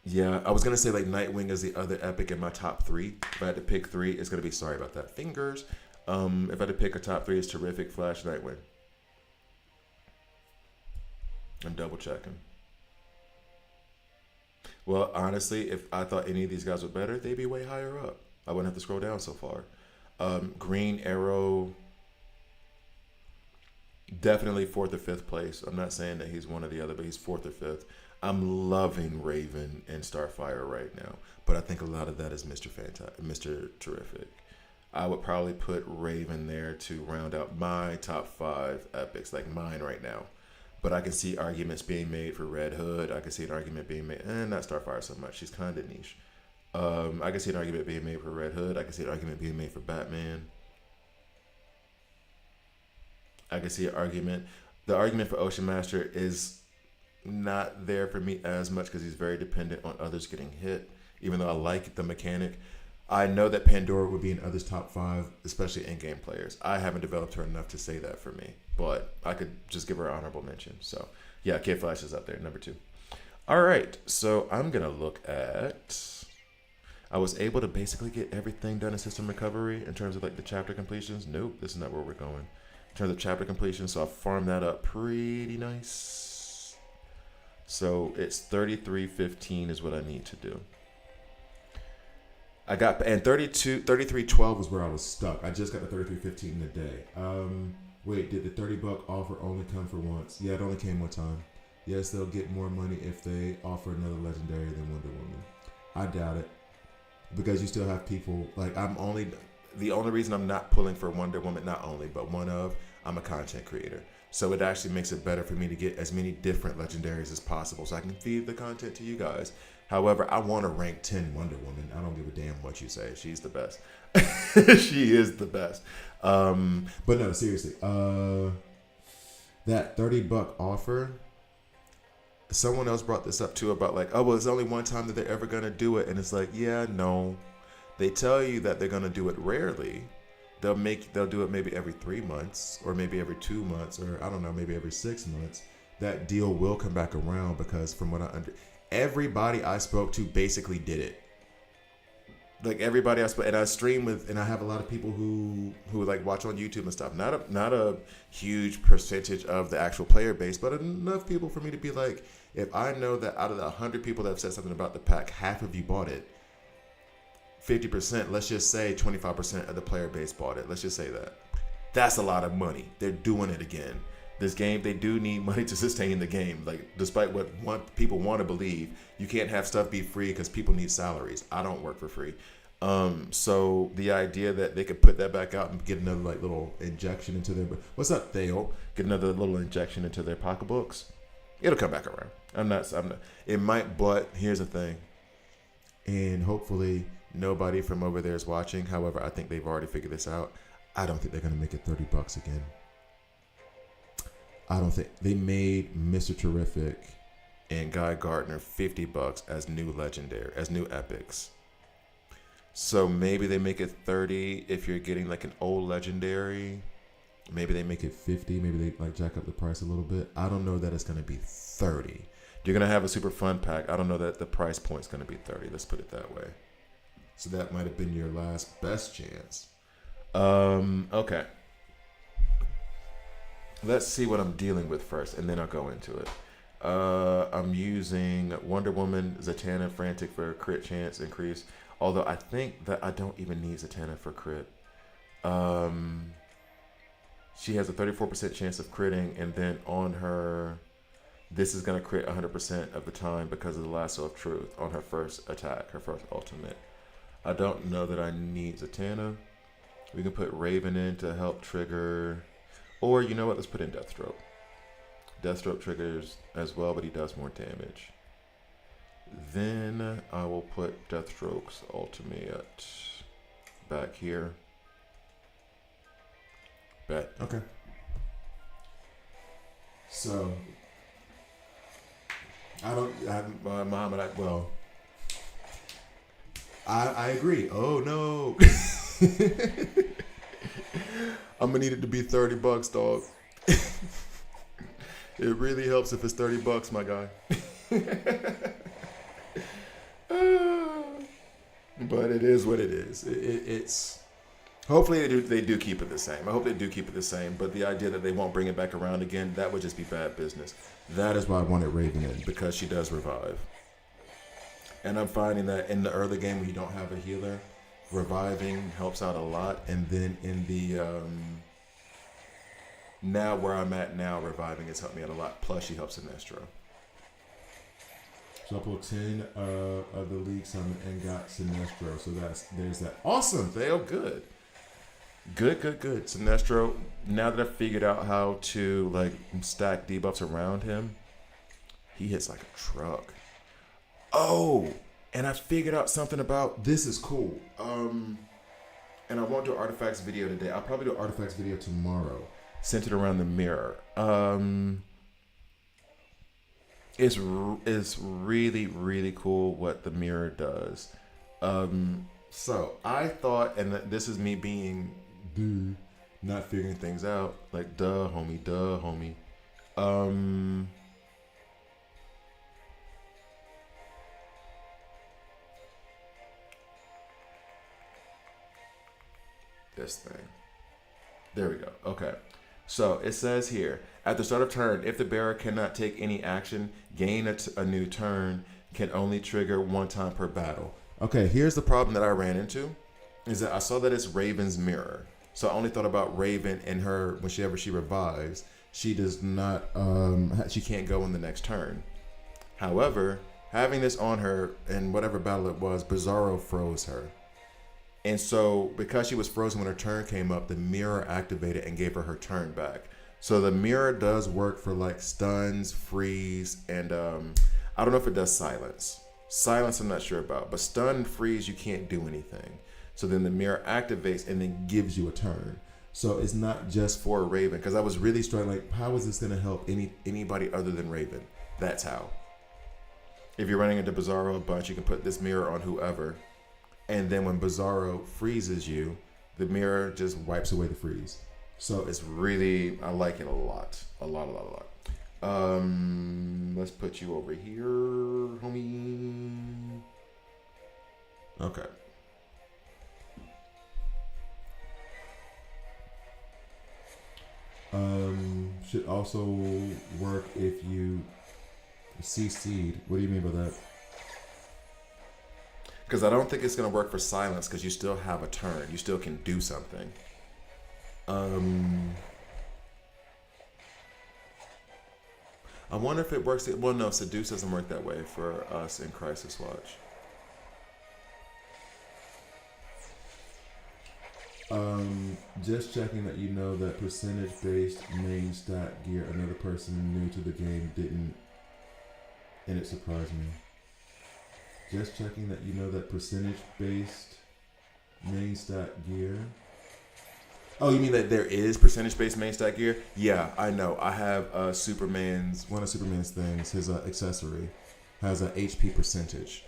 Yeah, I was gonna say like Nightwing is the other epic in my top 3. If I had to pick 3, it's gonna be, sorry about that, fingers. If I had to pick a top 3, it's Terrific, Flash, Nightwing. I'm double checking. Well, honestly, if I thought any of these guys were better, they'd be way higher up. I wouldn't have to scroll down so far. Green Arrow, definitely 4th or 5th place. I'm not saying that he's one or the other, but he's 4th or 5th. I'm loving Raven and Starfire right now, but I think a lot of that is Mr. Terrific. I would probably put Raven there to round out my top 5 epics, like mine right now. But I can see arguments being made for Red Hood. I can see an argument being made, not Starfire so much. She's kind of niche. I can see an argument being made for Red Hood. I can see an argument being made for Batman. I can see an argument. The argument for Ocean Master is not there for me as much because he's very dependent on others getting hit. Even though I like the mechanic, I know that Pandora would be in others' top 5, especially in-game players. I haven't developed her enough to say that for me, but I could just give her an honorable mention. So yeah, Kid Flash is up there, number 2. All right, so I'm gonna look at. I was able to basically get everything done in System Recovery in terms of like the chapter completions. Nope, this is not where we're going. In terms of chapter completion, so I farmed that up pretty nice. So it's 33:15 is what I need to do. I got, and 33:12 was where I was stuck. I just got the 33:15 in a day. Wait, did the $30 offer only come for once? Yeah, it only came one time. Yes, they'll get more money if they offer another legendary than Wonder Woman. I doubt it, because you still have people like the only reason I'm not pulling for Wonder Woman, not only, but I'm a content creator. So it actually makes it better for me to get as many different legendaries as possible so I can feed the content to you guys. However, I want to rank 10 Wonder Woman. I don't give a damn what you say. She's the best. She is the best. But no, seriously. That $30 offer, someone else brought this up too about like, oh, well, it's only one time that they're ever going to do it. And it's like, yeah, no. They tell you that they're going to do it rarely. They'll do it maybe every 3 months or maybe every 2 months or I don't know, maybe every 6 months. That deal will come back around because from what everybody I spoke to basically did it. Like everybody I spoke, and I stream with, and I have a lot of people who like watch on YouTube and stuff. Not a huge percentage of the actual player base, but enough people for me to be like, if I know that out of the 100 people that have said something about the pack, half of you bought it. 50%, let's just say 25% of the player base bought it. Let's just say that. That's a lot of money. They're doing it again. This game, they do need money to sustain the game. Like, despite what people want to believe, you can't have stuff be free because people need salaries. I don't work for free. So the idea that they could put that back out and get another like little injection into their, what's up, Theo? Get another little injection into their pocketbooks. It'll come back around. I'm not. It might, but here's the thing. And hopefully nobody from over there is watching. However, I think they've already figured this out. I don't think they're gonna make it $30 again. I don't think they made Mr. Terrific and Guy Gardner $50 as new legendary, as new epics. So maybe they make it 30 if you're getting like an old legendary. Maybe they make it 50. Maybe they like jack up the price a little bit. I don't know that it's going to be 30. You're going to have a super fun pack. I don't know that the price point's going to be 30. Let's put it that way. So that might have been your last best chance. Okay. Let's see what I'm dealing with first, and then I'll go into it. I'm using Wonder Woman, Zatanna, Frantic for crit chance increase. Although I think that I don't even need Zatanna for crit. She has a 34% chance of critting, and then on her, this is going to crit 100% of the time because of the Lasso of Truth on her first attack, her first ultimate. I don't know that I need Zatanna. We can put Raven in to help trigger, or you know what, let's put in Deathstroke. Deathstroke triggers as well, but he does more damage. Then I will put Deathstroke's ultimate back here. Bet. Okay. So, Muhammad, I agree. Oh no. I'm gonna need it to be $30, dog. It really helps if it's $30, my guy. But it is what it is. It's hopefully they do keep it the same. I hope they do keep it the same. But the idea that they won't bring it back around again, that would just be bad business. That is why I wanted Raven in, because she does revive. And I'm finding that in the early game when you don't have a healer, reviving helps out a lot. And then in the now where I'm at now, reviving has helped me out a lot. Plus she helps Sinestro. So I pulled 10 of the League Summon and got Sinestro. So there's that. Awesome, Theo. Good. Sinestro, now that I've figured out how to like stack debuffs around him, he hits like a truck. Oh, and I figured out something about this is cool. And I won't do an artifacts video today. I'll probably do an artifacts video tomorrow, centered around the mirror. It's really, really cool what the mirror does. So I thought, and this is me being not figuring things out, like duh homie. This thing. There we go. Okay. So it says here, at the start of turn, if the bearer cannot take any action, gain a new turn, can only trigger one time per battle. Okay, here's the problem that I ran into, is that I saw that it's Raven's mirror. So I only thought about Raven and her, whenever she revives, she does not, she can't go in the next turn. However, having this on her in whatever battle it was, Bizarro froze her. And so because she was frozen when her turn came up, the mirror activated and gave her her turn back. So the mirror does work for like stuns, freeze, and I don't know if it does silence. Silence I'm not sure about, but stun and freeze, you can't do anything. So then the mirror activates and then gives you a turn. So it's not just for Raven, because I was really struggling, like, how is this going to help anybody other than Raven? That's how. If you're running into Bizarro a bunch, you can put this mirror on whoever. And then when Bizarro freezes you, the mirror just wipes away the freeze. So it's really, I like it a lot. A lot. Let's put you over here, homie. Okay. Should also work if you CC'd. What do you mean by that? Because I don't think it's going to work for silence, because you still have a turn. You still can do something. I wonder if it works. Well, no, Seduce doesn't work that way for us in Crisis Watch. Just checking that you know that percentage-based main stat gear another person new to the game didn't, and it surprised me. Just checking that you know that percentage-based main stat gear. Oh, you mean that there is percentage-based main stat gear? Yeah, I know. I have one of Superman's things, his accessory, has a HP percentage.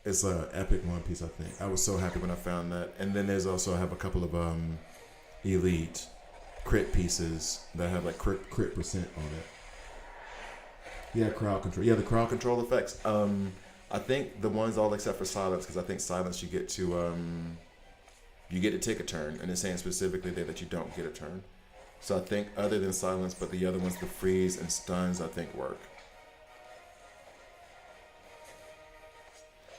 It's a epic One Piece, I think. I was so happy when I found that. And then there's also, I have a couple of Elite crit pieces that have like crit percent on it. Yeah, crowd control. Yeah, the crowd control effects. I think the ones all except for silence, because I think silence you get to take a turn, and it's saying specifically there that you don't get a turn. So I think other than silence, but the other ones, the freeze and stuns, I think work.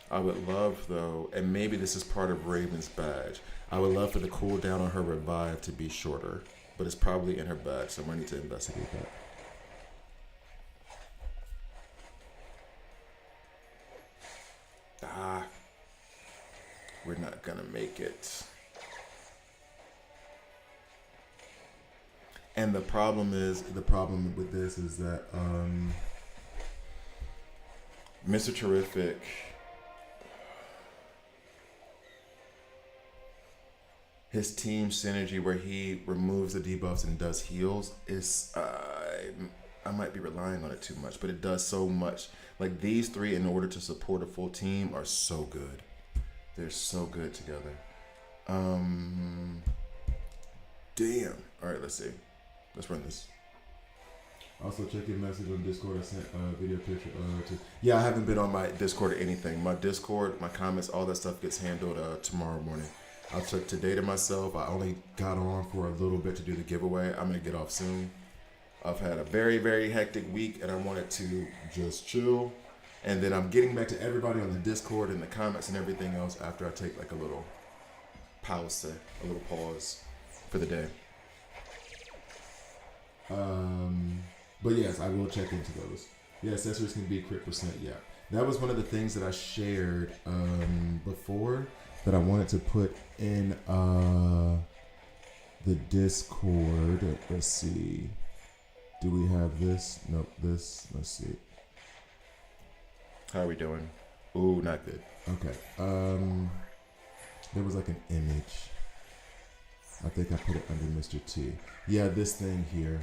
I would love though, and maybe this is part of Raven's badge, I would love for the cooldown on her revive to be shorter, but it's probably in her badge, so I need to investigate that. We're not gonna make it. And the problem with this is that Mr. Terrific his team synergy where he removes the debuffs and does heals is I might be relying on it too much, but it does so much. Like these three in order to support a full team are so good. They're so good together. Damn. All right, let's see. Let's run this. Also, check your message on Discord. I sent a video picture to. Yeah, I haven't been on my Discord or anything. My Discord, my comments, all that stuff gets handled tomorrow morning. I took today to myself. I only got on for a little bit to do the giveaway. I'm gonna get off soon. I've had a very, very hectic week, and I wanted to just chill. And then I'm getting back to everybody on the Discord and the comments and everything else after I take like a little pause for the day. But yes, I will check into those. Yeah, accessories can be crit percent. Yeah, that was one of the things that I shared before that I wanted to put in the Discord. Let's see. Do we have this? Nope. This. Let's see. How are we doing? Ooh, not good. Okay. There was like an image. I think I put it under Mr. T. Yeah, this thing here.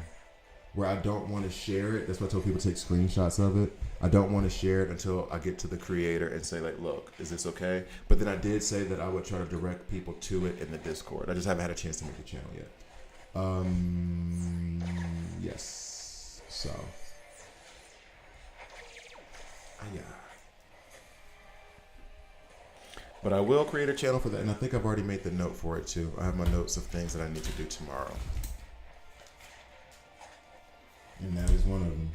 Where I don't want to share it. That's why I told people to take screenshots of it. I don't want to share it until I get to the creator and say like, look, is this okay? But then I did say that I would try to direct people to it in the Discord. I just haven't had a chance to make the channel yet. Yes. So. Yeah. But I will create a channel for that, and I think I've already made the note for it too. I have my notes of things that I need to do tomorrow. And that is one of them.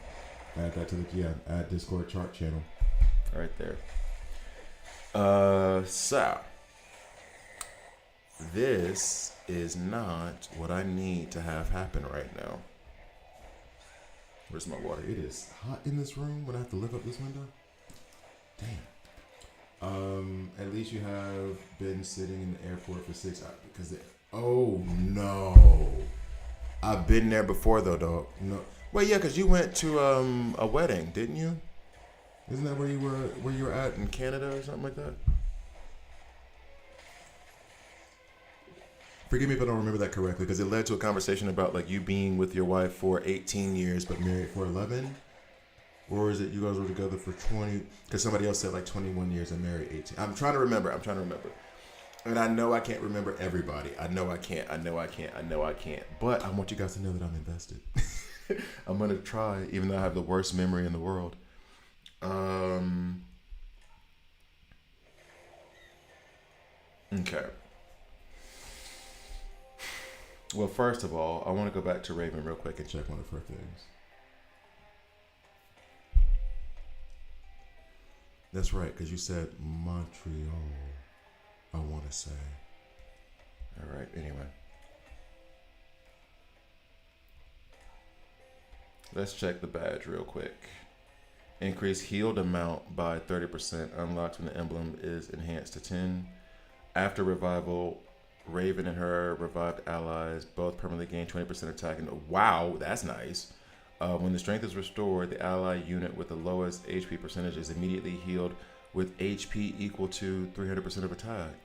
Add that to the add Discord chart channel. Right there. So this is not what I need to have happen right now. Where's my water? It is hot in this room when I have to lift up this window. Damn. At least you have been sitting in the airport for 6 hours because oh no. I've been there before though, dog. No. Well, yeah, because you went to a wedding, didn't you? Isn't that where you were at in Canada or something like that? Forgive me if I don't remember that correctly, because it led to a conversation about like you being with your wife for 18 years but married for 11. Or is it you guys were together for 20? Because somebody else said like 21 years and married 18. I'm trying to remember. And I know I can't remember everybody. I know I can't. But I want you guys to know that I'm invested. I'm going to try, even though I have the worst memory in the world. Okay. Well, first of all, I want to go back to Raven real quick and check one of her things. That's right, because you said Montreal, I want to say. All right, anyway. Let's check the badge real quick. Increase healed amount by 30%. Unlocks when the emblem is enhanced to 10. After revival, Raven and her revived allies both permanently gain 20% attack. Wow, that's nice. When the strength is restored, the ally unit with the lowest HP percentage is immediately healed with HP equal to 300% of attack.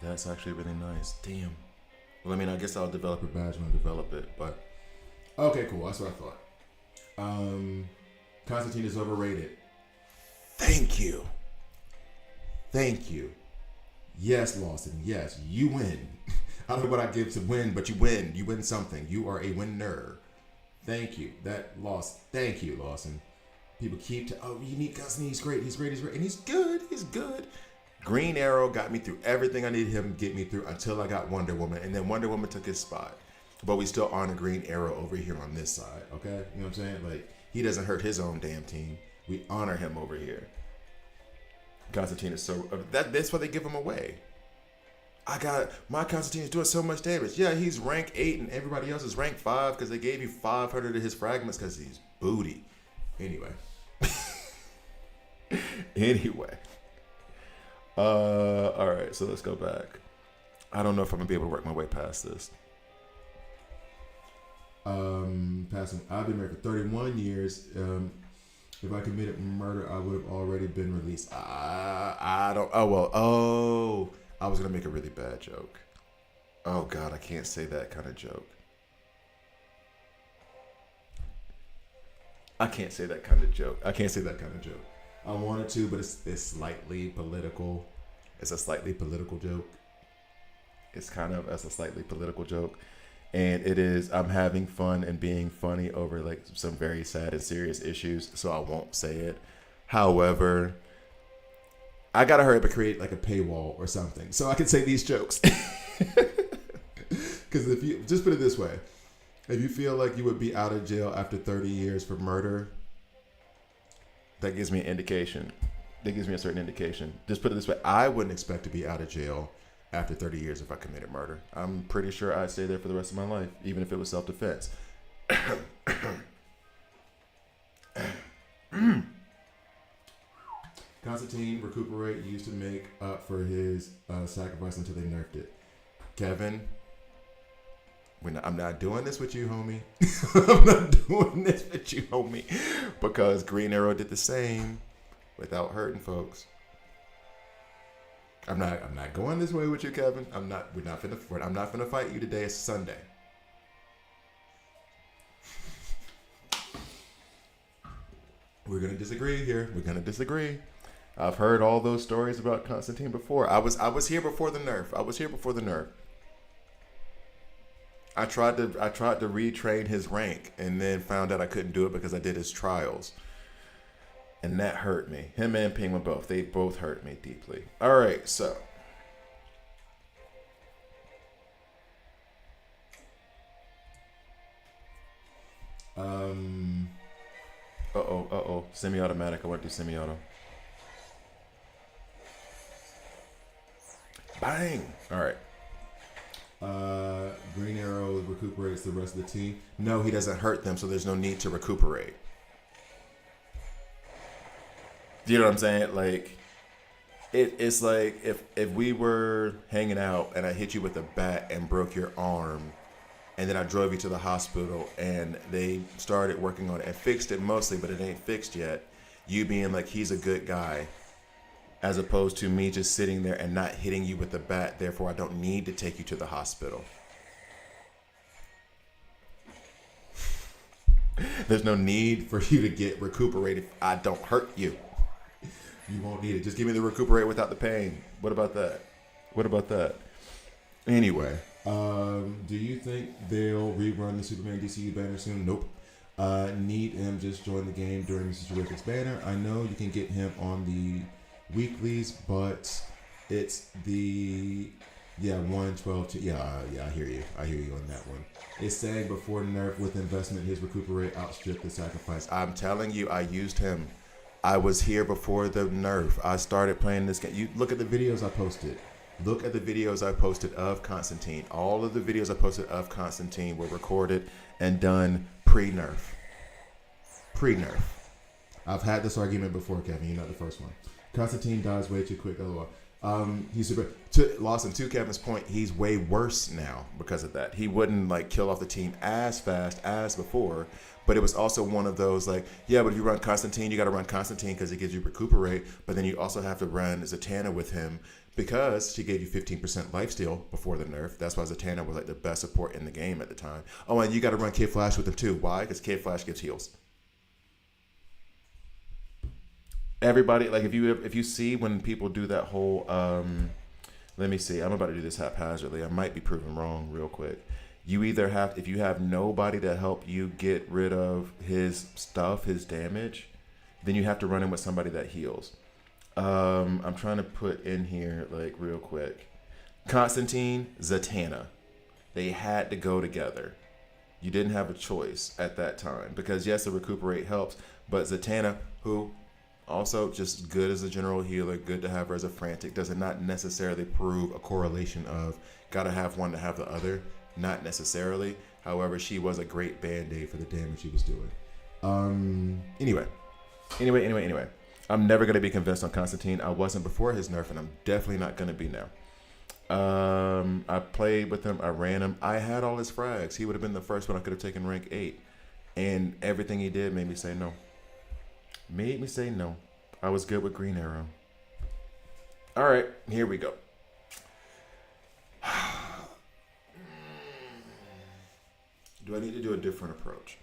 That's actually really nice. Damn. Well, I mean, I guess I'll develop a badge when I develop it, but okay, cool. That's what I thought. Constantine is overrated. Thank you. Yes, Lawson. Yes, you win. I don't know what I give to win, but you win. You win something. You are a winner. Thank you. Thank you, Lawson. People keep you need Constantine. He's great. He's great. He's great. And he's good. He's good. Green Arrow got me through everything I needed him to get me through until I got Wonder Woman. And then Wonder Woman took his spot. But we still honor Green Arrow over here on this side. Okay? You know what I'm saying? Like, he doesn't hurt his own damn team. We honor him over here. Constantine is so... That's why they give him away. My Constantine is doing so much damage. Yeah, he's rank 8 and everybody else is rank 5 because they gave you 500 of his fragments because he's booty. Anyway. All right, so let's go back. I don't know if I'm gonna be able to work my way past this. I've been married for 31 years. If I committed murder, I would have already been released. I don't. I was gonna make a really bad joke. Oh God, I can't say that kind of joke. I can't say that kind of joke. I wanted to, but it's slightly political. It's a slightly political joke. It's a slightly political joke. And it is, I'm having fun and being funny over like some very sad and serious issues, so I won't say it. However, I gotta hurry up and create like a paywall or something so I can say these jokes. Because if you, just put it this way, if you feel like you would be out of jail after 30 years for murder, that gives me an indication. That gives me a certain indication. Just put it this way, I wouldn't expect to be out of jail after 30 years if I committed murder. I'm pretty sure I'd stay there for the rest of my life, even if it was self-defense. Constantine recuperate used to make up for his sacrifice until they nerfed it. Kevin, I'm not doing this with you, homie. I'm not doing this with you, homie. Because Green Arrow did the same without hurting folks. I'm not going this way with you, Kevin. I'm not finna fight you today. It's Sunday. We're gonna disagree here. I've heard all those stories about Constantine before. I was here before the nerf. I tried to retrain his rank and then found out I couldn't do it because I did his trials. And that hurt me. Him and Penguin both. They both hurt me deeply. All right, so. Semi-automatic. I want to do semi-auto. Bang! All right. Green Arrow recuperates the rest of the team. No, he doesn't hurt them, so there's no need to recuperate. Do you know what I'm saying? Like, it's like if we were hanging out and I hit you with a bat and broke your arm, and then I drove you to the hospital and they started working on it and fixed it mostly, but it ain't fixed yet. You being like, he's a good guy, as opposed to me just sitting there and not hitting you with the bat. Therefore, I don't need to take you to the hospital. There's no need for you to get recuperated. I don't hurt you. You won't need it. Just give me the recuperate without the pain. What about that? Anyway, do you think they'll rerun the Superman DCU banner soon? Nope. Need him just join the game during Mr. Terrific's banner. I know you can get him on the weeklies, but it's the 112 to I hear you on that one. It's saying before nerf with investment his recuperate outstripped the sacrifice. I'm telling you, I used him. I was here before the nerf. I started playing this game. You look at the videos I posted. Of Constantine. All of the videos I posted of Constantine were recorded and done pre-nerf. I've had this argument before, Kevin. You're not the first one. Constantine dies way too quick. LOL. He's super. Lawson, to Kevin's point, he's way worse now because of that. He wouldn't like kill off the team as fast as before, but it was also one of those like, yeah, but if you run Constantine, you got to run Constantine because it gives you recuperate, but then you also have to run Zatanna with him because she gave you 15% lifesteal before the nerf. That's why Zatanna was like the best support in the game at the time. Oh, and you got to run Kid Flash with him too. Why? Because Kid Flash gives heals. Everybody, like if you see when people do that whole Let me see. I'm about to do this haphazardly. I might be proven wrong real quick. You either have, if you have nobody to help you get rid of his stuff, his damage, then you have to run in with somebody that heals. I'm trying to put in here like real quick. Constantine, Zatanna. They had to go together. You didn't have a choice at that time because yes, the recuperate helps, but Zatanna, who also just good as a general healer, good to have her as a frantic, does not necessarily prove a correlation of gotta have one to have the other. Not necessarily. However, she was a great band-aid for the damage she was doing. Anyway. I'm never gonna be convinced on Constantine. I wasn't before his nerf, and I'm definitely not gonna be now. I played with him. I ran him. I had all his frags. He would have been the first one I could have taken rank 8. And everything he did made me say no. Made me say no. I was good with Green Arrow. All right, here we go. Do I need to do a different approach?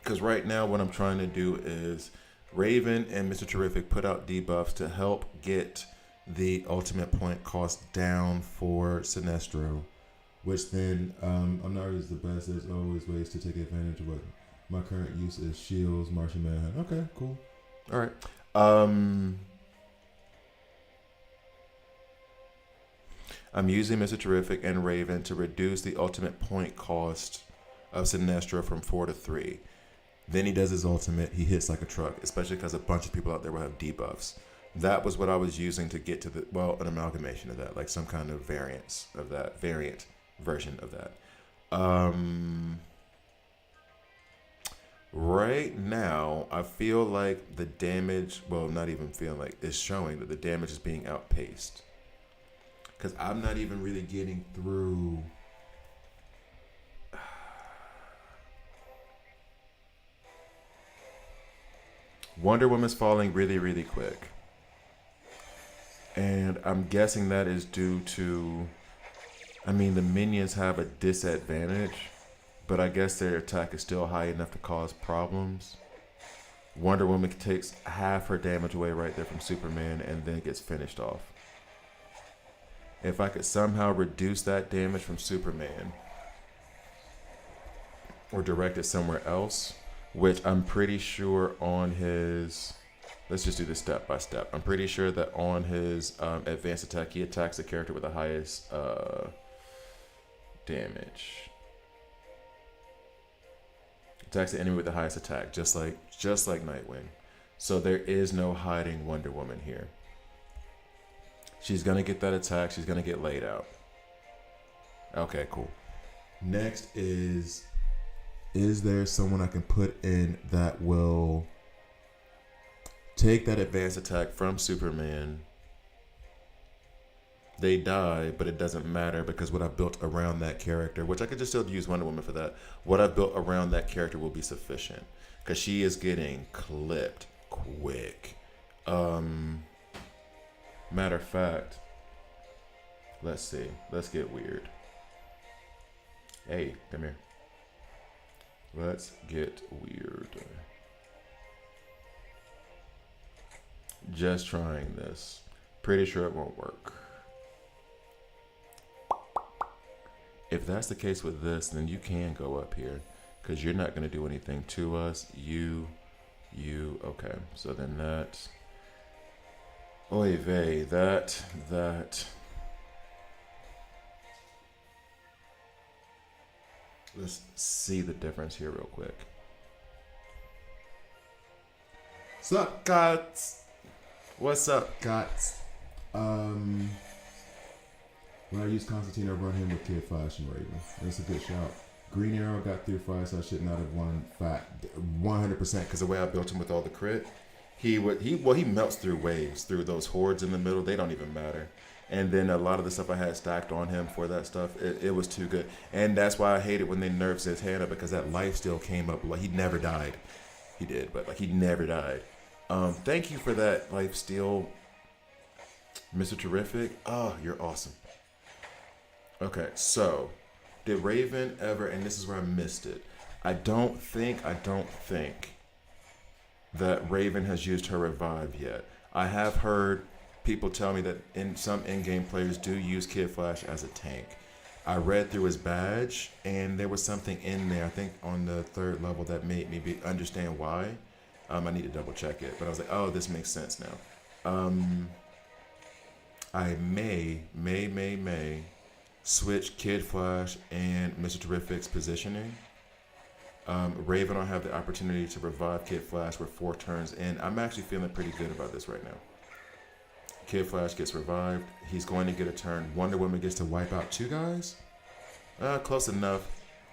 Because right now what I'm trying to do is Raven and Mr. Terrific put out debuffs to help get the ultimate point cost down for Sinestro, which then I'm not always the best. There's always ways to take advantage of what my current use is. Shields, Martian Manhunt. Okay, cool. All right. I'm using Mr. Terrific and Raven to reduce the ultimate point cost of Sinestro from 4 to 3. Then he does his ultimate. He hits like a truck, especially because a bunch of people out there will have debuffs. That was what I was using to get to the, well, an amalgamation of that, like some kind of variant version of that. Right now, I feel like the damage, well, not even feeling like, it's showing that the damage is being outpaced. Because I'm not even really getting through. Wonder Woman's falling really, really quick. And I'm guessing that is due to, I mean, the minions have a disadvantage, but I guess their attack is still high enough to cause problems. Wonder Woman takes half her damage away right there from Superman and then gets finished off. If I could somehow reduce that damage from Superman or direct it somewhere else, which I'm pretty sure on his, let's just do this step by step. I'm pretty sure that on his advanced attack, he attacks the character with the highest damage. Attacks the enemy with the highest attack, just like Nightwing. So there is no hiding Wonder Woman here. She's gonna get that attack. She's gonna get laid out. Okay, cool. Next is there someone I can put in that will take that advanced attack from Superman? They die, but it doesn't matter because what I built around that character, which I could just still use Wonder Woman for that, what I built around that character will be sufficient because she is getting clipped quick. Matter of fact, let's see. Let's get weird. Hey, come here. Let's get weird. Just trying this. Pretty sure it won't work. If that's the case with this, then you can go up here because you're not going to do anything to us. You, okay. So then that, oy vey, that. Let's see the difference here real quick. Sup, Gots? What's up, Gots? When I use Constantine, I run him with Kid Flash and Raven. That's a good shout. Green Arrow got through fire, so I should not have won 100%, because the way I built him with all the crit, he melts through waves, through those hordes in the middle. They don't even matter. And then a lot of the stuff I had stacked on him for that stuff, it was too good. And that's why I hated when they nerfed Zatanna, because that life still came up. Like, he never died. He did, but like he never died. Thank you for that life steal, Mr. Terrific. Oh, you're awesome. Okay, so did Raven ever, and this is where I missed it. I don't think that Raven has used her revive yet. I have heard people tell me that some in-game players do use Kid Flash as a tank. I read through his badge, and there was something in there, I think on the 3rd level, that made me understand why. I need to double check it, but I was like, oh, this makes sense now. I may switch Kid Flash and Mr. Terrific's positioning. Raven will have the opportunity to revive Kid Flash with 4 turns in. I'm actually feeling pretty good about this right now. Kid Flash gets revived. He's going to get a turn. Wonder Woman gets to wipe out 2 guys. Close enough.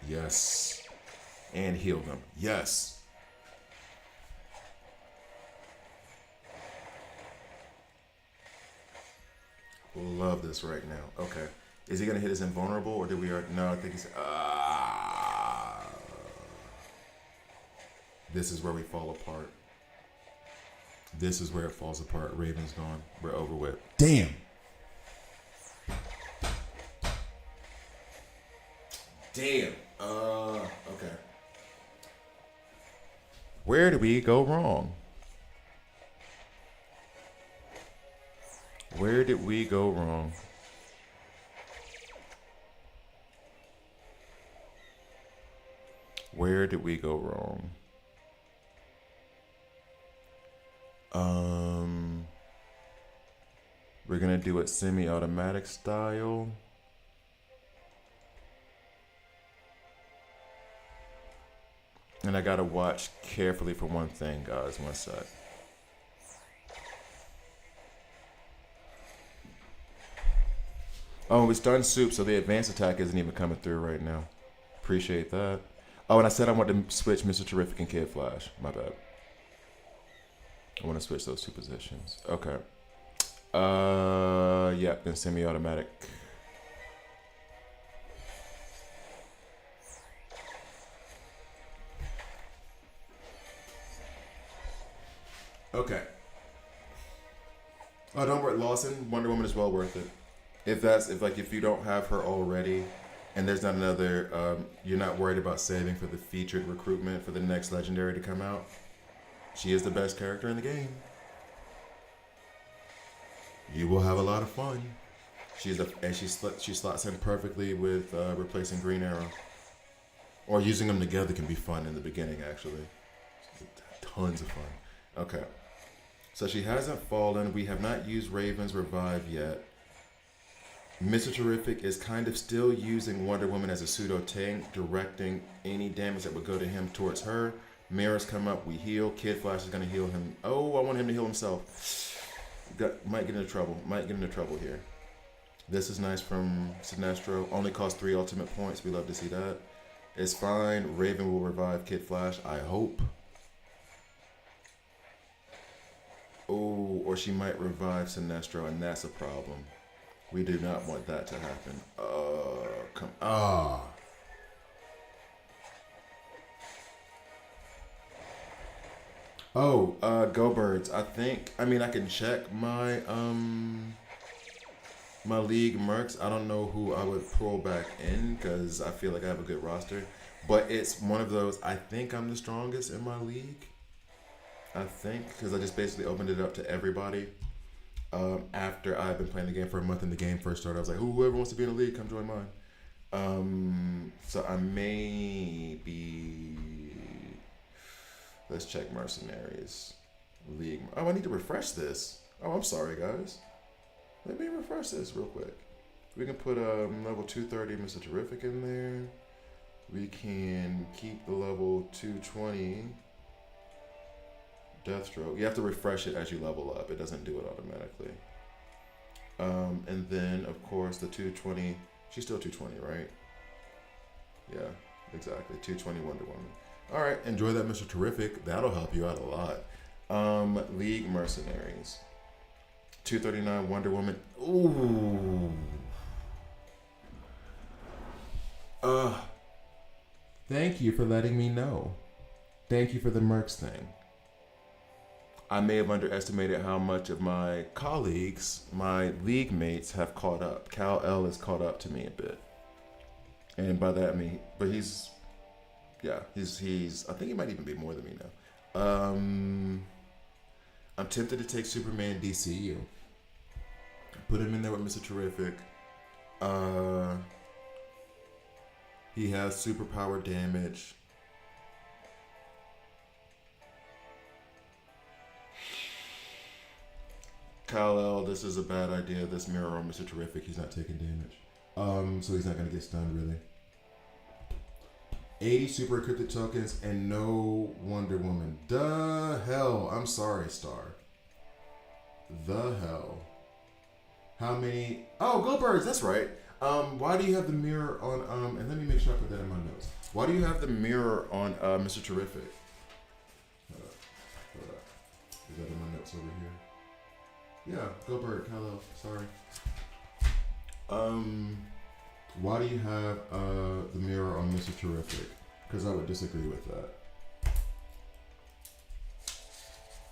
Yes. And heal them. Yes. Love this right now. Okay. Is he going to hit his invulnerable, or did we already? No, I think he's... This is where we fall apart. This is where it falls apart. Raven's gone. We're over with. Damn. Damn. Okay. Where did we go wrong? Where did we go wrong? Where did we go wrong? We're gonna do it semi-automatic style. And I gotta watch carefully for one thing, guys. One sec. Oh, we stunned Soup, so the advanced attack isn't even coming through right now. Appreciate that. Oh, and I said I want to switch Mr. Terrific and Kid Flash. My bad. I want to switch those 2 positions. Okay. Yeah, then semi-automatic. Okay. Oh, don't worry, Lawson. Wonder Woman is well worth it. If you don't have her already, and there's not another, you're not worried about saving for the featured recruitment for the next legendary to come out. She is the best character in the game. You will have a lot of fun. She slots in perfectly with replacing Green Arrow, or using them together can be fun in the beginning. Actually, tons of fun. Okay, so she hasn't fallen. We have not used Raven's revive yet. Mr. Terrific is kind of still using Wonder Woman as a pseudo tank, directing any damage that would go to him towards her. Mirrors come up, we heal. Kid Flash is going to heal him. Oh, I want him to heal himself. Might get into trouble here. This is nice from Sinestro. Only costs 3 ultimate points. We love to see that. It's fine. Raven will revive Kid Flash, I hope. Oh, or she might revive Sinestro, and that's a problem. We do not want that to happen. Come on. Go Birds. I can check my my league mercs. I don't know who I would pull back in because I feel like I have a good roster. But it's one of those, I think I'm the strongest in my league. I think, because I just basically opened it up to everybody. After I've been playing the game for a month and the game first started, I was like, whoever wants to be in the league, come join mine. So I may be... Let's check Mercenaries. League. Oh, I need to refresh this. Oh, I'm sorry, guys. Let me refresh this real quick. We can put level 230 Mr. Terrific in there. We can keep the level 220 Deathstroke. You have to refresh it as you level up. It doesn't do it automatically. And then, of course, the 220. She's still 220, right? Yeah, exactly. 220 Wonder Woman. All right, enjoy that, Mr. Terrific. That'll help you out a lot. League Mercenaries. 239 Wonder Woman. Ooh. Thank you for letting me know. Thank you for the mercs thing. I may have underestimated how much of my colleagues, my league mates, have caught up. Cal-El has caught up to me a bit. And by that I mean, but he's I think he might even be more than me now. I'm tempted to take Superman DCU. Put him in there with Mr. Terrific. He has superpower damage. Kal-El, this is a bad idea. This mirror on Mr. Terrific, He's not taking damage. So he's not gonna get stunned really. 80 super encrypted tokens and no Wonder Woman. The hell. I'm sorry, Star. The hell. How many? Oh, go Birds. That's right. Why do you have the mirror on? And let me make sure I put that in my notes. Why do you have the mirror on Mr. Terrific? Hold up. Is that in my notes over here? Yeah, go Bird. Hello. Sorry. Why do you have the mirror on Mr. Terrific? Because I would disagree with that.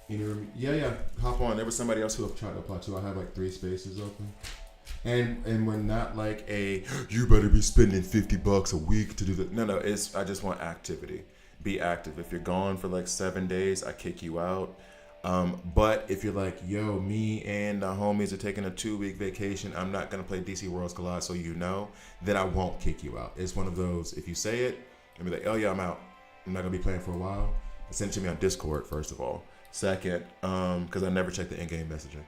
Yeah. Hop on. There was somebody else who Tried to apply too. I have like 3 spaces open. And we're not like you better be spending $50 a week to do that. No, it's I just want activity. Be active. If you're gone for like 7 days, I kick you out. But if you're like, yo, me and the homies are taking a 2-week vacation, I'm not gonna play DC Worlds Collide, so you know, then I won't kick you out. It's one of those, if you say it, and be like, oh yeah, I'm out. I'm not gonna be playing for a while. Send it to me on Discord, first of all. Second, because I never check the in-game messaging.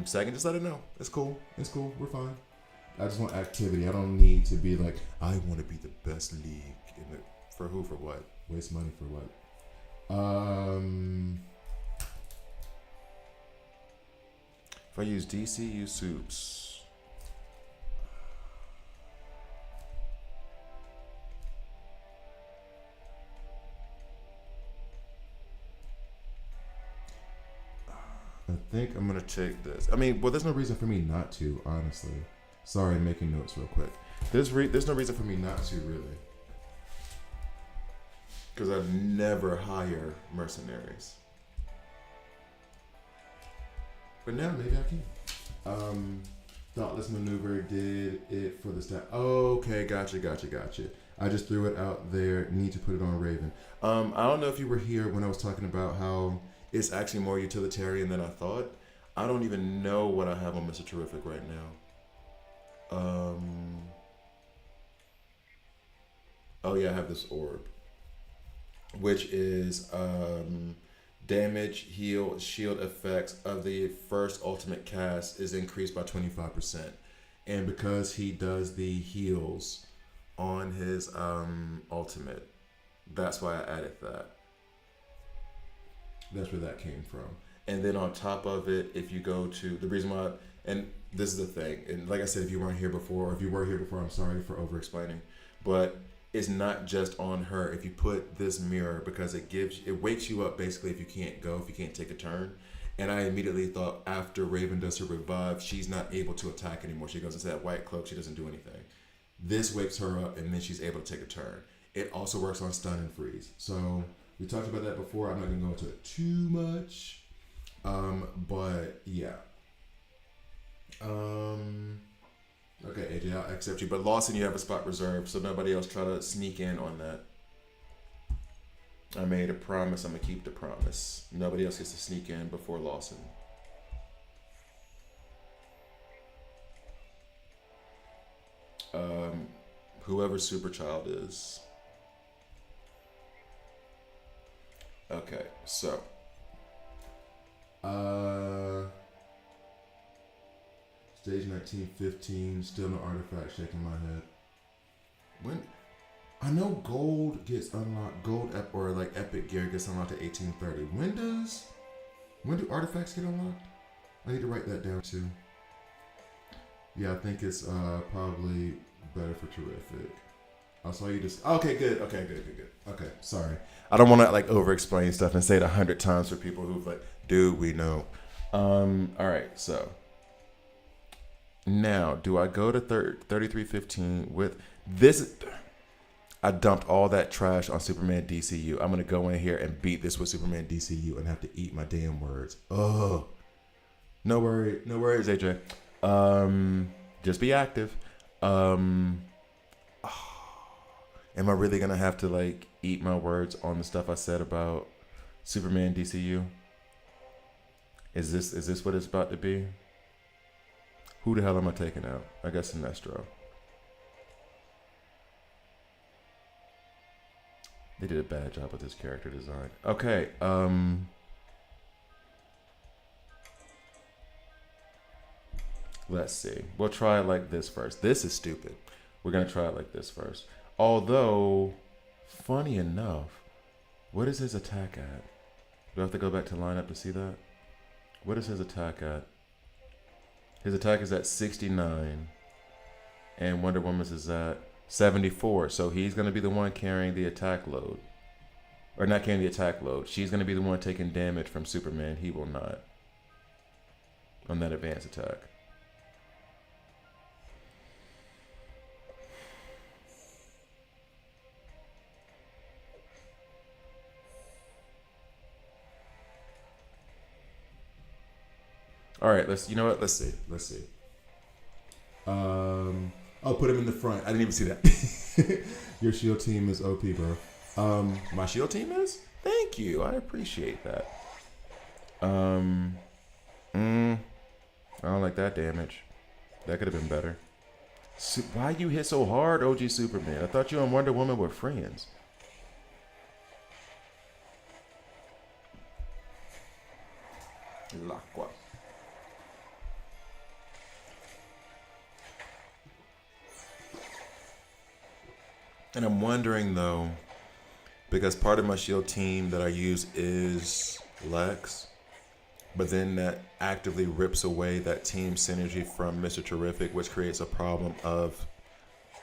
Second, just let it know. It's cool. It's cool. We're fine. I just want activity. I don't need to be like, I want to be the best league in the for who, for what? Waste money for what? If I use DCU soups. I think I'm gonna take this. I mean, well, there's no reason for me not to, honestly. Sorry, I'm making notes real quick. There's no reason for me not to, really. Because I've never hired mercenaries. But now maybe I can. Thoughtless Maneuver did it for the stat. Okay, gotcha. I just threw it out there. Need to put it on Raven. I don't know if you were here when I was talking about how it's actually more utilitarian than I thought. I don't even know what I have on Mr. Terrific right now. Oh yeah, I have this orb, which is damage, heal, shield effects of the first ultimate cast is increased by 25%. And because he does the heals on his ultimate, that's why I added that. That's where that came from. And then on top of it, if you go to the reason why, and this is the thing, and like I said, if you weren't here before, or if you were here before, I'm sorry for over explaining, but it's not just on her. If you put this mirror, because it wakes you up basically if you can't take a turn. And I immediately thought after Raven does her revive, she's not able to attack anymore. She goes into that white cloak, she doesn't do anything. This wakes her up and then she's able to take a turn. It also works on stun and freeze. So we talked about that before. I'm not gonna go into it too much. But yeah. Okay, AJ, I'll accept you. But Lawson, you have a spot reserved, so nobody else try to sneak in on that. I made a promise. I'm gonna keep the promise. Nobody else gets to sneak in before Lawson. Whoever Super Child is. Okay, so. Stage 1915, still no artifact, shaking my head. When? I know gold gets unlocked, or like epic gear gets unlocked at 1830. When do artifacts get unlocked? I need to write that down too. Yeah, I think it's probably better for Terrific. I saw you just. Okay, good. Okay, good. Okay, sorry. I don't want to like over explain stuff and say it 100 times for people who've like, dude, we know. All right, so. Now, do I go to 3315 with this? I dumped all that trash on Superman DCU. I'm going to go in here and beat this with Superman DCU and have to eat my damn words. Oh, no worries, AJ. Just be active. Am I really going to have to like eat my words on the stuff I said about Superman DCU? Is this what it's about to be? Who the hell am I taking out? I guess Sinestro. They did a bad job with this character design. Okay, let's see. We'll try it like this first. This is stupid. We're gonna try it like this first. Although, funny enough, what is his attack at? Do I have to go back to lineup to see that? What is his attack at? His attack is at 69. And Wonder Woman's is at 74. So he's going to be the one carrying the attack load. Or not carrying the attack load. She's going to be the one taking damage from Superman. He will not. On that advanced attack. All right, you know what? Let's see. Oh, put him in the front. I didn't even see that. Your shield team is OP, bro. My shield team is? Thank you. I appreciate that. I don't like that damage. That could have been better. Why you hit so hard, OG Superman? I thought you and Wonder Woman were friends. L'Aqua. And I'm wondering though, because part of my shield team that I use is Lex, but then that actively rips away that team synergy from Mr. Terrific, which creates a problem of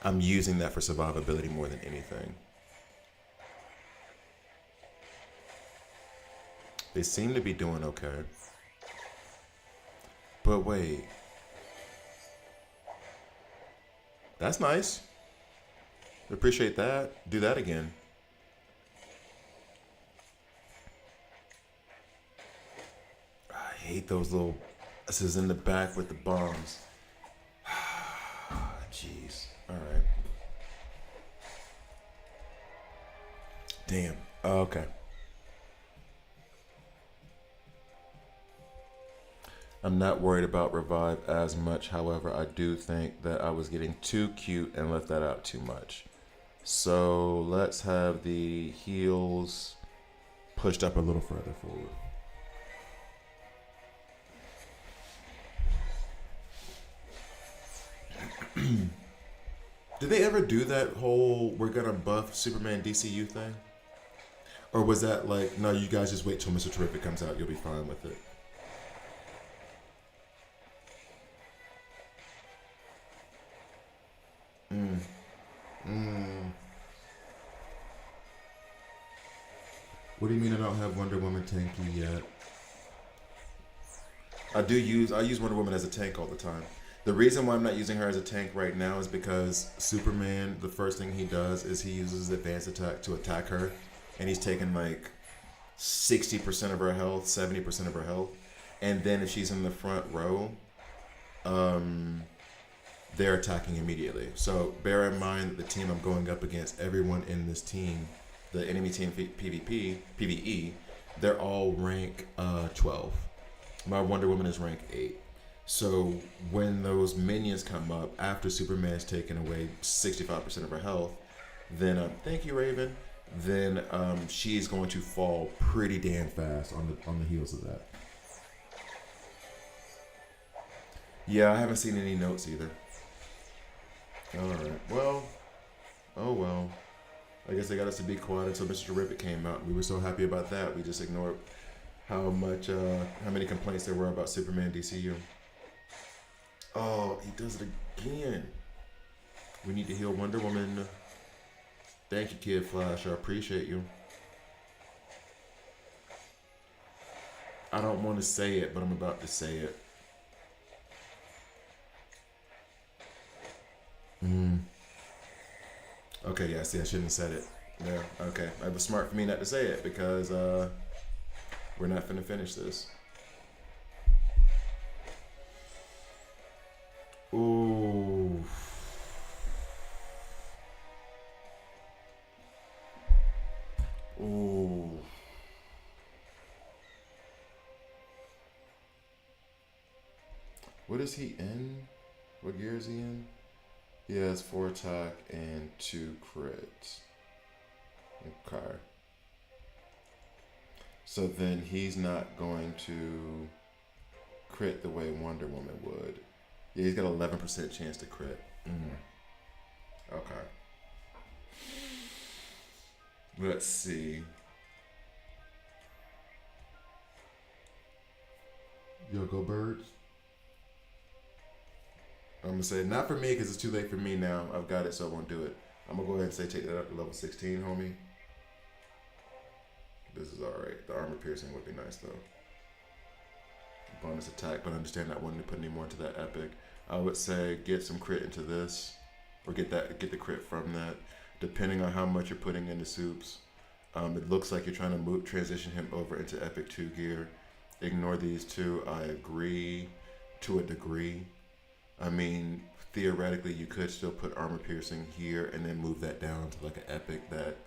I'm using that for survivability more than anything. They seem to be doing okay. But wait. That's nice. Appreciate that. Do that again. I hate those little S's in the back with the bombs. Jeez. All right. Damn. Okay. I'm not worried about Revive as much. However, I do think that I was getting too cute and left that out too much. So let's have the heels pushed up a little further forward. Did they ever do that whole we're gonna buff Superman DCU thing? Or was that like, no, you guys just wait till Mr. Terrific comes out, you'll be fine with it? What do you mean I don't have Wonder Woman tanky yet? I use Wonder Woman as a tank all the time. The reason why I'm not using her as a tank right now is because Superman, the first thing he does is he uses his advanced attack to attack her, and he's taking like 60% of her health, 70% of her health, and then if she's in the front row, they're attacking immediately. So bear in mind that the team I'm going up against, everyone in this team, the enemy team PvE, they're all rank 12. My Wonder Woman is rank 8. So when those minions come up after Superman's taken away 65% of her health, then thank you, Raven. Then she's going to fall pretty damn fast on the heels of that. Yeah, I haven't seen any notes either. All right. Well. Oh well. I guess they got us to be quiet until Mr. Terrific came out. We were so happy about that. We just ignored how many complaints there were about Superman DCU. Oh, he does it again. We need to heal Wonder Woman. Thank you, Kid Flash. I appreciate you. I don't want to say it, but I'm about to say it. Okay, yeah, see, I shouldn't have said it. Yeah, okay. It was smart for me not to say it because we're not finna finish this. Ooh. Ooh. What is he in? What gear is he in? He has 4 attack and 2 crit. Okay. So then he's not going to crit the way Wonder Woman would. Yeah, he's got 11% chance to crit. Okay. Let's see. Yo, go birds. I'm gonna say not for me because it's too late for me now. I've got it, so I won't do it. I'm gonna go ahead and say take that up to level 16, homie. This is all right. The armor piercing would be nice though. Bonus attack, but I understand not wanting to put any more into that epic. I would say get some crit into this, or get the crit from that, depending on how much you're putting into soups. It looks like you're trying to transition him over into epic 2 gear. Ignore these two. I agree to a degree. I mean, theoretically, you could still put armor piercing here and then move that down to like an epic that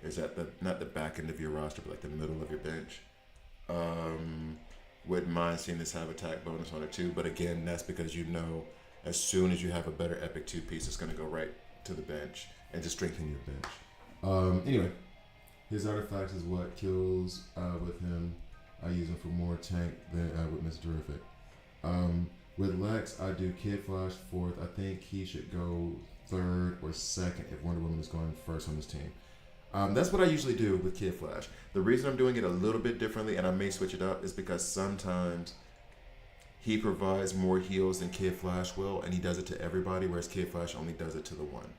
is at the not the back end of your roster, but like the middle of your bench. Wouldn't mind seeing this have attack bonus on it too, but again, that's because you know as soon as you have a better epic 2 piece, it's gonna go right to the bench and just strengthen your bench. Anyway, his artifacts is what kills with him. I use him for more tank than with Mr. Terrific. With Lex, I do Kid Flash 4th. I think he should go 3rd or 2nd if Wonder Woman is going 1st on his team. That's what I usually do with Kid Flash. The reason I'm doing it a little bit differently, and I may switch it up, is because sometimes he provides more heals than Kid Flash will, and he does it to everybody, whereas Kid Flash only does it to the one.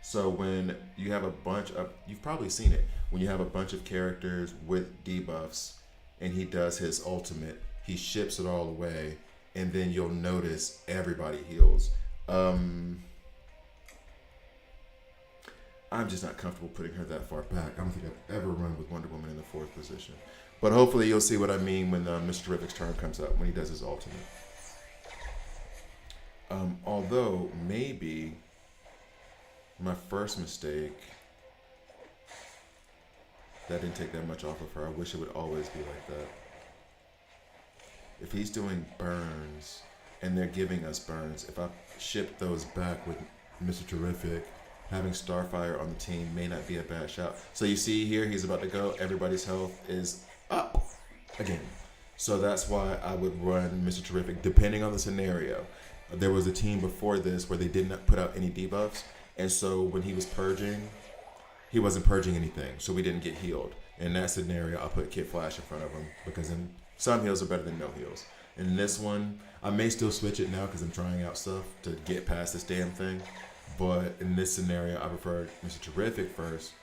So when you have a bunch of, you've probably seen it, when you have a bunch of characters with debuffs, and he does his ultimate, he ships it all away, and then you'll notice everybody heals. I'm just not comfortable putting her that far back. I don't think I've ever run with Wonder Woman in the 4th position. But hopefully you'll see what I mean when Mr. Terrific's turn comes up, when he does his ultimate. Although, maybe my first mistake, that didn't take that much off of her. I wish it would always be like that. If he's doing burns, and they're giving us burns, if I ship those back with Mr. Terrific, having Starfire on the team may not be a bad shot. So you see here, he's about to go. Everybody's health is up again. So that's why I would run Mr. Terrific, depending on the scenario. There was a team before this where they did not put out any debuffs. And so when he was purging, he wasn't purging anything. So we didn't get healed. In that scenario, I put Kid Flash in front of him because then some heals are better than no heals. In this one, I may still switch it now because I'm trying out stuff to get past this damn thing. But in this scenario, I prefer Mr. Terrific first.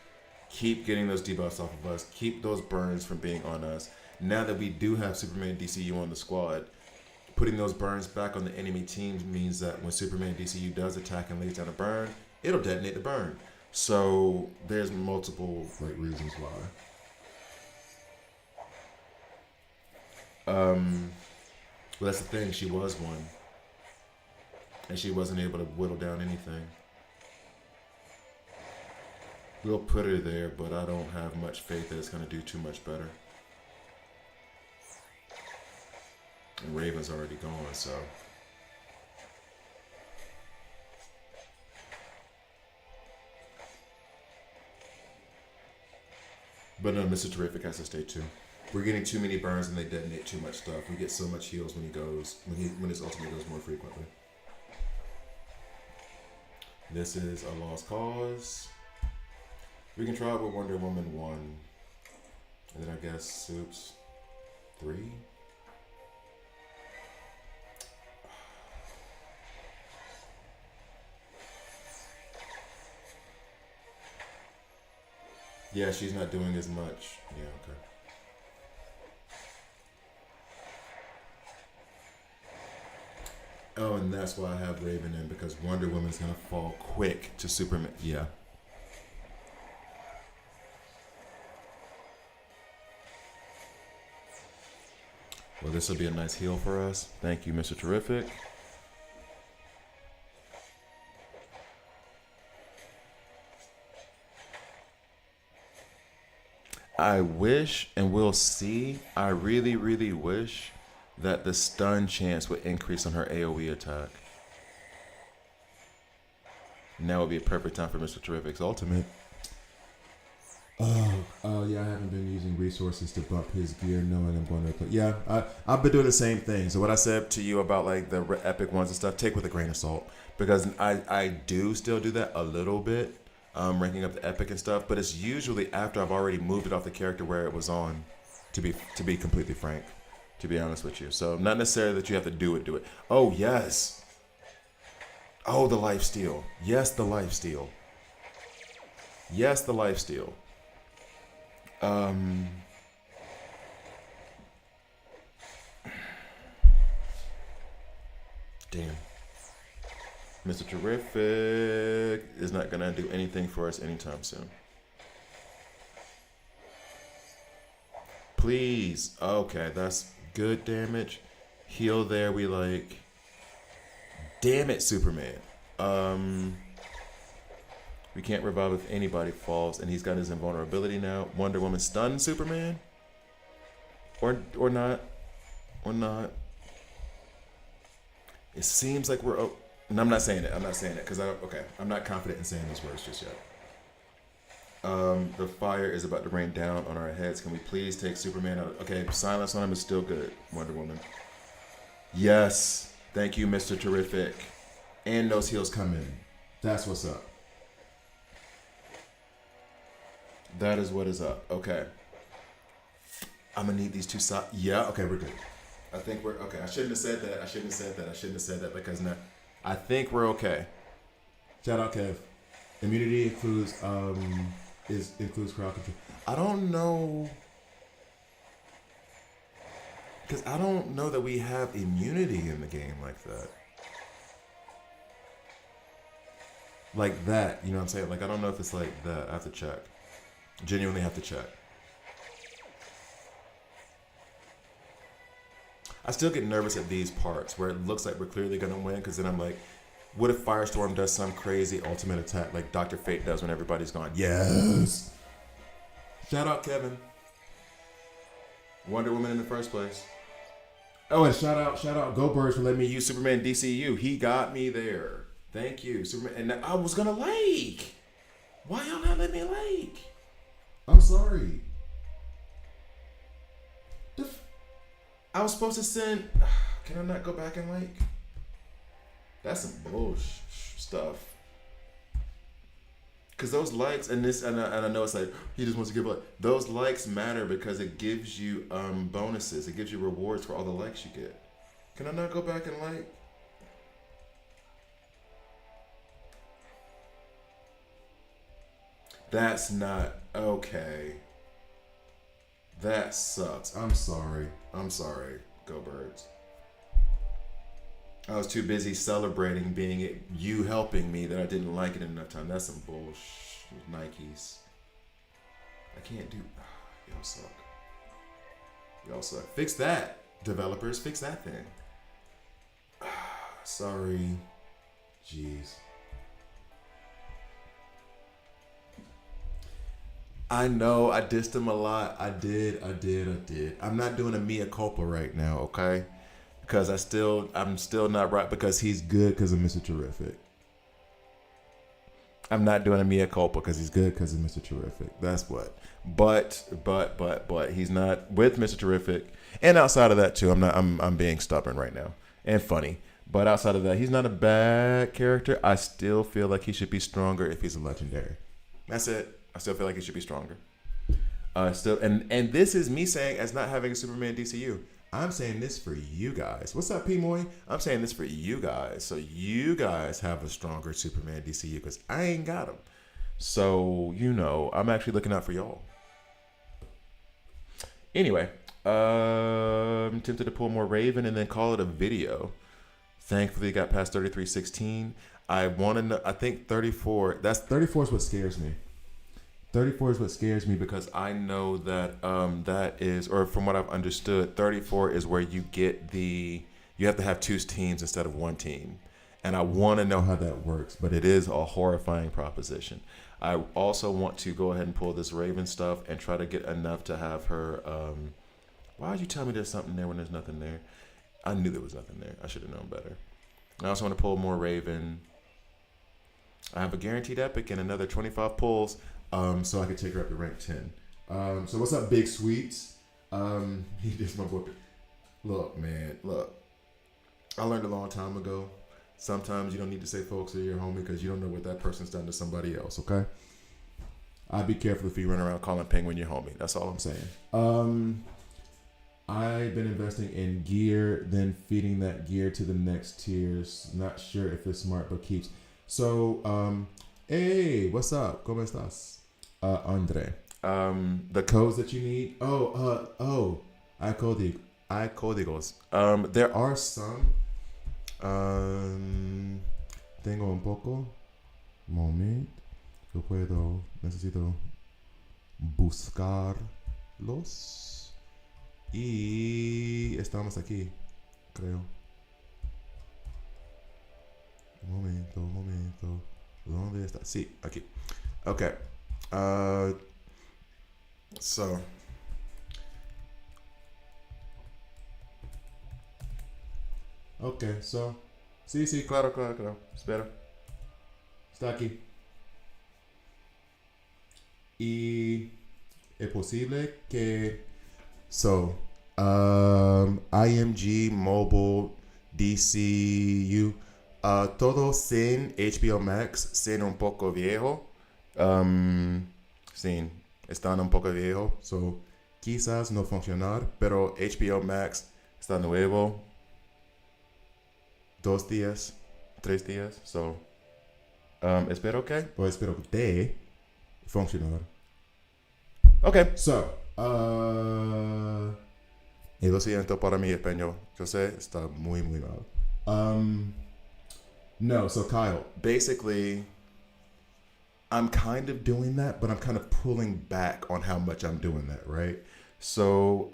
Keep getting those debuffs off of us. Keep those burns from being on us. Now that we do have Superman DCU on the squad, putting those burns back on the enemy team means that when Superman DCU does attack and lays down a burn, it'll detonate the burn. So there's multiple reasons why. Well, that's the thing. She was one. And she wasn't able to whittle down anything. We'll put her there, but I don't have much faith that it's going to do too much better. And Raven's already gone, so. But no, Mr. Terrific has to stay too. We're getting too many burns and they detonate too much stuff. We get so much heals when when his ultimate goes more frequently. This is a lost cause. We can try it with Wonder Woman 1. And then I guess Soups 3. Yeah, she's not doing as much. Yeah, okay. Oh, and that's why I have Raven in, because Wonder Woman's gonna fall quick to Superman. Yeah. Well, this will be a nice heal for us. Thank you, Mr. Terrific. I wish, and we'll see, I really, really wish that the stun chance would increase on her AoE attack. Now would be a perfect time for Mr. Terrific's ultimate. Yeah, I haven't been using resources to bump his gear, knowing I'm going to play. Yeah, I've been doing the same thing. So what I said to you about like the epic ones and stuff, take with a grain of salt, because I do still do that a little bit, ranking up the epic and stuff, but it's usually after I've already moved it off the character where it was on, to be completely frank, to be honest with you. So not necessarily that you have to do it. Oh yes. Oh, the life steal. Yes, the life steal. Yes, the life steal. Damn. Mr. Terrific is not gonna do anything for us anytime soon. Please. Okay, that's good damage. Heal there, we like. Damn it, Superman. We can't revive if anybody falls, and he's got his invulnerability now. Wonder Woman stunned Superman? Or not. Or not. It seems like we're... and I'm not saying it. Because I'm not confident in saying those words just yet. The fire is about to rain down on our heads. Can we please take Superman out? Okay, silence on him is still good, Wonder Woman. Yes. Thank you, Mr. Terrific. And those heals come in. That's what's up. That is what is up. Okay. I'm going to need these two sides. Yeah, okay, we're good. I think we're okay. I shouldn't have said that because now I think we're okay. Shout out Kev. Immunity includes crowd control. I don't know, because I don't know that we have immunity in the game like that. Like that, you know what I'm saying? Like, I don't know if it's like that. I have to check. Genuinely have to check. I still get nervous at these parts where it looks like we're clearly going to win, because then I'm like, what if Firestorm does some crazy ultimate attack like Dr. Fate does when everybody's gone? Yes! Shout out Kevin. Wonder Woman in the first place. Oh, and shout out Go Birds for letting me use Use Superman DCU. He got me there. Thank you, Superman. And I was gonna like. Why y'all not let me like? I'm sorry. I was supposed to send. Can I not go back and like? That's some bullshit stuff. Cause those likes and I know it's like he just wants to give like those likes matter because it gives you bonuses. It gives you rewards for all the likes you get. Can I not go back and like? That's not okay. That sucks. I'm sorry. Go Birds. I was too busy celebrating you helping me that I didn't like it enough time. That's some bullshit. Nikes. I can't do. Y'all suck. Fix that, developers. Fix that thing. Sorry. Jeez. I know I dissed him a lot. I did. I'm not doing a mea culpa right now, okay? Because I'm still not right because he's good because of Mr. Terrific. I'm not doing a mea culpa because he's good because of Mr. Terrific. That's what. But he's not with Mr. Terrific. And outside of that too, I'm being stubborn right now and funny. But outside of that, he's not a bad character. I still feel like he should be stronger if he's a legendary. That's it. I still feel like he should be stronger. And this is me saying as not having a Superman DCU. I'm saying this for you guys. What's up, P. Moy? I'm saying this for you guys. So you guys have a stronger Superman DCU because I ain't got him. So, I'm actually looking out for y'all. Anyway, I'm tempted to pull more Raven and then call it a video. Thankfully, got past 3316. I want to know, I think 34. 34 is what scares me. 34 is what scares me because I know that that is, or from what I've understood, 34 is where you have to have two teams instead of one team. And I want to know how that works, but it is a horrifying proposition. I also want to go ahead and pull this Raven stuff and try to get enough to have her Why did you tell me there's something there when there's nothing there? I knew there was nothing there. I should have known better. I also want to pull more Raven. I have a guaranteed epic and another 25 pulls, so I could take her up to rank 10. So what's up, Big Sweets? He just my boy. Look, man, look. I learned a long time ago. Sometimes you don't need to say folks are your homie because you don't know what that person's done to somebody else, okay? I'd be careful if you run around calling Penguin your homie. That's all I'm saying. I've been investing in gear, then feeding that gear to the next tiers. Not sure if it's smart, but keeps. So, hey, what's up? ¿Cómo estás? Andre. The codes that you need. Hay códigos. There are some. Tengo un poco. Moment. Necesito buscarlos. Y estamos aquí, creo. Momento. ¿Dónde está? Sí, aquí. Okay. So. Okay, so. Sí, claro. Espera. Está aquí. Y es posible que. So, IMG, Mobile, DCU, todo sin HBO Max, sin un poco viejo. Sin, están un poco viejo. So, quizás no funcionar, pero HBO Max está nuevo. 2 días, 3 días. So, espero que. Pues espero que te funcionar. Okay, so. Y lo siento para mi español. Yo sé, está muy mal. No, so Kyle, basically, I'm kind of doing that, but I'm kind of pulling back on how much I'm doing that, right? So,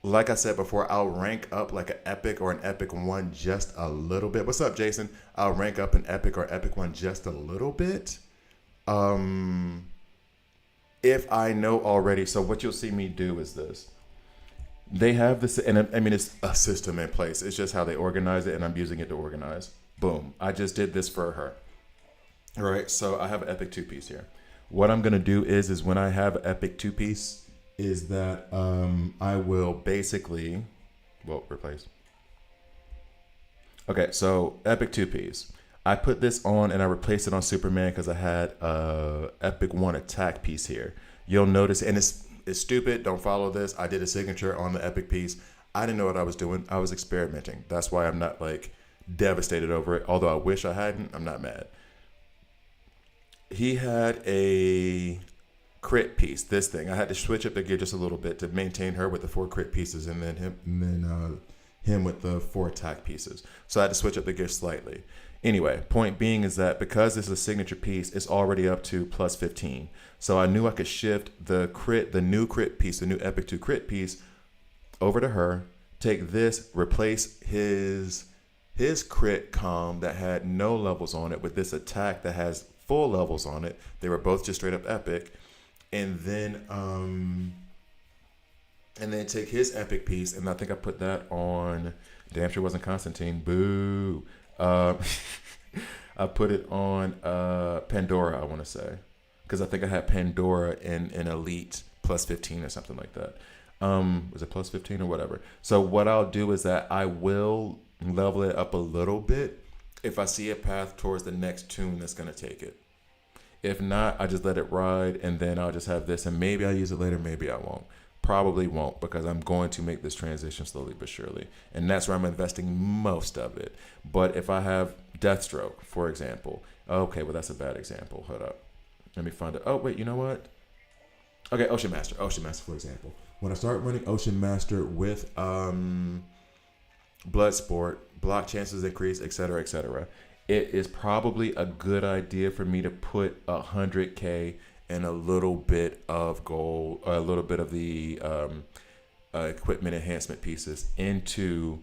like I said before, I'll rank up like an Epic or an Epic 1 just a little bit. What's up, Jason? I'll rank up an Epic or Epic 1 just a little bit. If I know already, so what you'll see me do is this. They have this, and I mean, it's a system in place. It's just how they organize it, and I'm using it to organize. Boom. I just did this for her. All right, so I have an Epic 2-piece here. What I'm going to do is when I have Epic 2-piece, is that I will basically, replace. Okay, so Epic 2-piece. I put this on and I replaced it on Superman because I had Epic 1 attack piece here. You'll notice, and it's stupid, don't follow this. I did a signature on the Epic piece. I didn't know what I was doing. I was experimenting. That's why I'm not like devastated over it. Although I wish I hadn't, I'm not mad. He had a crit piece, this thing. I had to switch up the gear just a little bit to maintain her with the 4 crit pieces and then him with the 4 attack pieces. So I had to switch up the gear slightly. Anyway, point being is that because this is a signature piece, it's already up to plus 15. So I knew I could shift the new crit piece, the new Epic 2 crit piece over to her, take this, replace his crit comm that had no levels on it with this attack that has full levels on it. They were both just straight up Epic. And then take his Epic piece, and I think I put that on, damn sure wasn't Constantine, boo. I put it on Pandora, I want to say, because I think I had Pandora in Elite plus 15 or something like that. Was it plus 15 or whatever? So what I'll do is that I will level it up a little bit if I see a path towards the next tune that's going to take it. If not, I just let it ride, and then I'll just have this, and maybe I'll use it later, maybe I won't. Probably won't, because I'm going to make this transition slowly but surely. And that's where I'm investing most of it. But if I have Deathstroke, for example. Okay, well, that's a bad example. Hold up. Let me find it. Oh, wait, you know what? Okay, Ocean Master, for example. When I start running Ocean Master with Bloodsport, block chances increase, etc., etc., it is probably a good idea for me to put 100K and a little bit of gold, a little bit of the equipment enhancement pieces into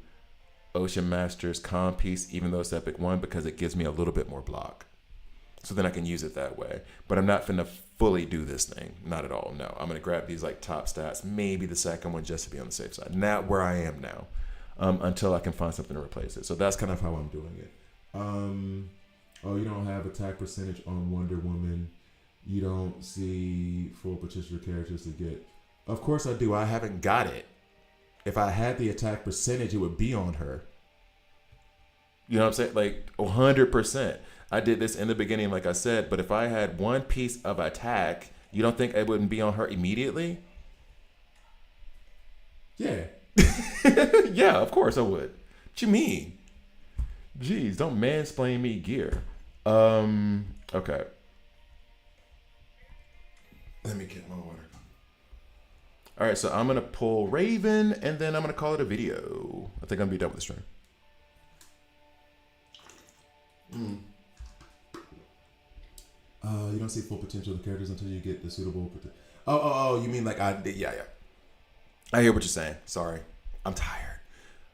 Ocean Master's comm piece, even though it's Epic 1, because it gives me a little bit more block. so then I can use it that way. But I'm not finna fully do this thing. Not at all. No, I'm gonna grab these like top stats, maybe the second one just to be on the safe side. Not where I am now, until I can find something to replace it. So that's kind of how I'm doing it. You don't have attack percentage on Wonder Woman. You don't see full potential characters to get. Of course I do. I haven't got it. If I had the attack percentage, it would be on her. You know what I'm saying? Like 100%. I did this in the beginning, like I said, but if I had one piece of attack, you don't think it wouldn't be on her immediately? Yeah. Yeah, of course I would. What you mean? Jeez, don't mansplain me gear. Okay. Let me get my water. All right, so I'm going to pull Raven, and then I'm going to call it a video. I think I'm going to be done with the stream. You don't see full potential of the characters until you get the suitable. You mean like yeah. I hear what you're saying. Sorry, I'm tired.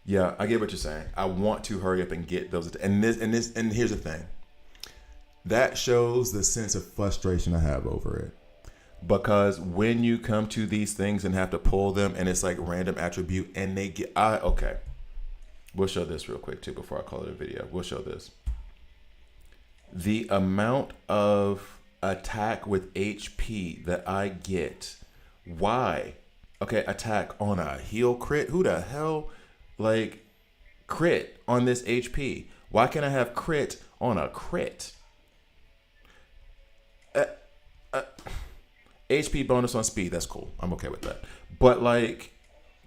Yeah, I get what you're saying. I want to hurry up and get those. And here's the thing. That shows the sense of frustration I have over it. Because when you come to these things and have to pull them, and it's like random attribute, and they get okay. We'll show this real quick too before I call it a video. We'll show this. The amount of attack with HP that I get. Why? Okay, attack on a heal crit. Who the hell like crit on this HP? Why can't I have crit on a crit? HP bonus on speed. That's cool. I'm okay with that. But like,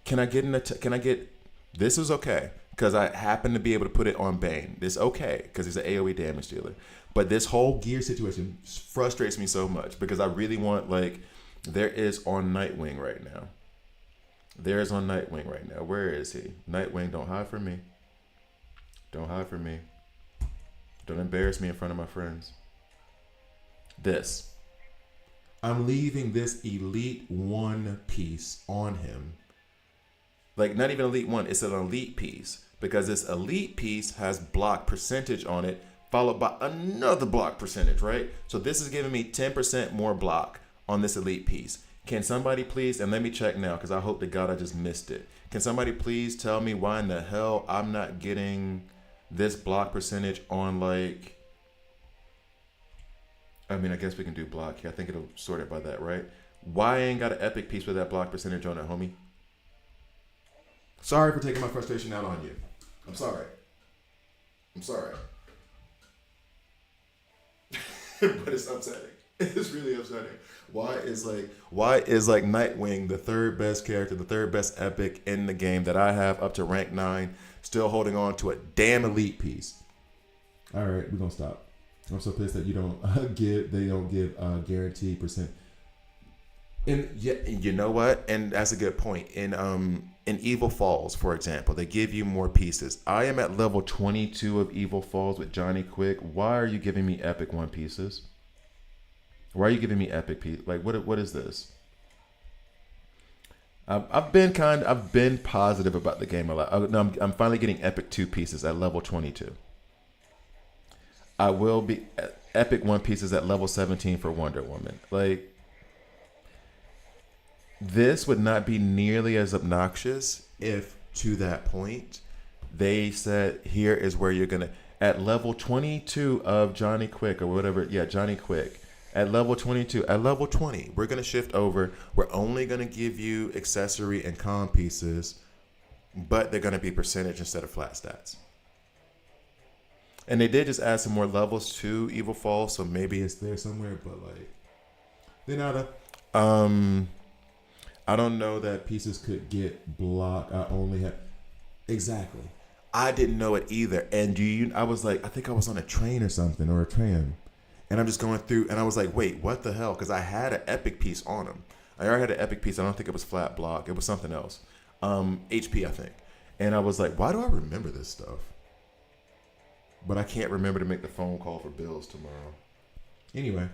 can I get? This is okay because I happen to be able to put it on Bane. This okay because he's an AOE damage dealer. But this whole gear situation frustrates me so much because I really want like there is on Nightwing right now. There is on Nightwing right now. Where is he? Nightwing, don't hide from me. Don't hide from me. Don't embarrass me in front of my friends. This. I'm leaving this Elite 1 piece on him. Like, not even Elite 1. It's an Elite piece. Because this Elite piece has block percentage on it, followed by another block percentage, right? So this is giving me 10% more block on this Elite piece. Can somebody please, and let me check now, because I hope to God I just missed it. Can somebody please tell me why in the hell I'm not getting this block percentage on, like... I mean, I guess we can do block here. I think it'll sort it by that, right? Why I ain't got an epic piece with that block percentage on it, homie? Sorry for taking my frustration out on you. I'm sorry. But it's upsetting. It's really upsetting. Why is like Nightwing the third best character, the third best epic in the game that I have up to rank 9, still holding on to a damn Elite piece? All right, we're gonna stop. I'm so pissed that you don't they don't give guaranteed percent. And yeah, you know what? And that's a good point. In Evil Falls, for example, they give you more pieces. I am at level 22 of Evil Falls with Johnny Quick. Why are you giving me epic 1 pieces? Why are you giving me epic piece? Like what is this? I've been positive about the game a lot. I'm finally getting epic 2 pieces at level 22. I will be epic 1 pieces at level 17 for Wonder Woman. Like, this would not be nearly as obnoxious if, to that point, they said, here is where you're going to, at level 22 of Johnny Quick or whatever. Yeah, Johnny Quick. At level 22, at level 20, we're going to shift over. We're only going to give you accessory and comm pieces, but they're going to be percentage instead of flat stats. And they did just add some more levels to Evil Falls, so maybe it's there somewhere, but like, they're not I don't know that pieces could get blocked. I only have exactly. I didn't know it either. And I was like, I think I was on a train or something, or a tram, and I'm just going through, and I was like, wait, what the hell? Because I had an epic piece on him. I already had an epic piece. I don't think it was flat block. It was something else. HP, I think. And I was like, why do I remember this stuff? But I can't remember to make the phone call for bills tomorrow. Anyway.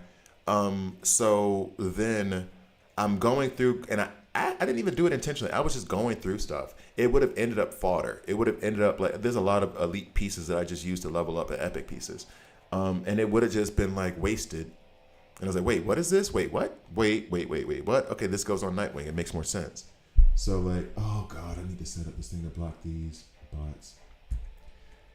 So then I'm going through, and I didn't even do it intentionally. I was just going through stuff. It would have ended up fodder. It would have ended up like, there's a lot of Elite pieces that I just used to level up at epic pieces. And it would have just been like wasted. And I was like, wait, what is this? Wait, what? Wait, what? Okay, this goes on Nightwing. It makes more sense. So like, oh God, I need to set up this thing to block these bots.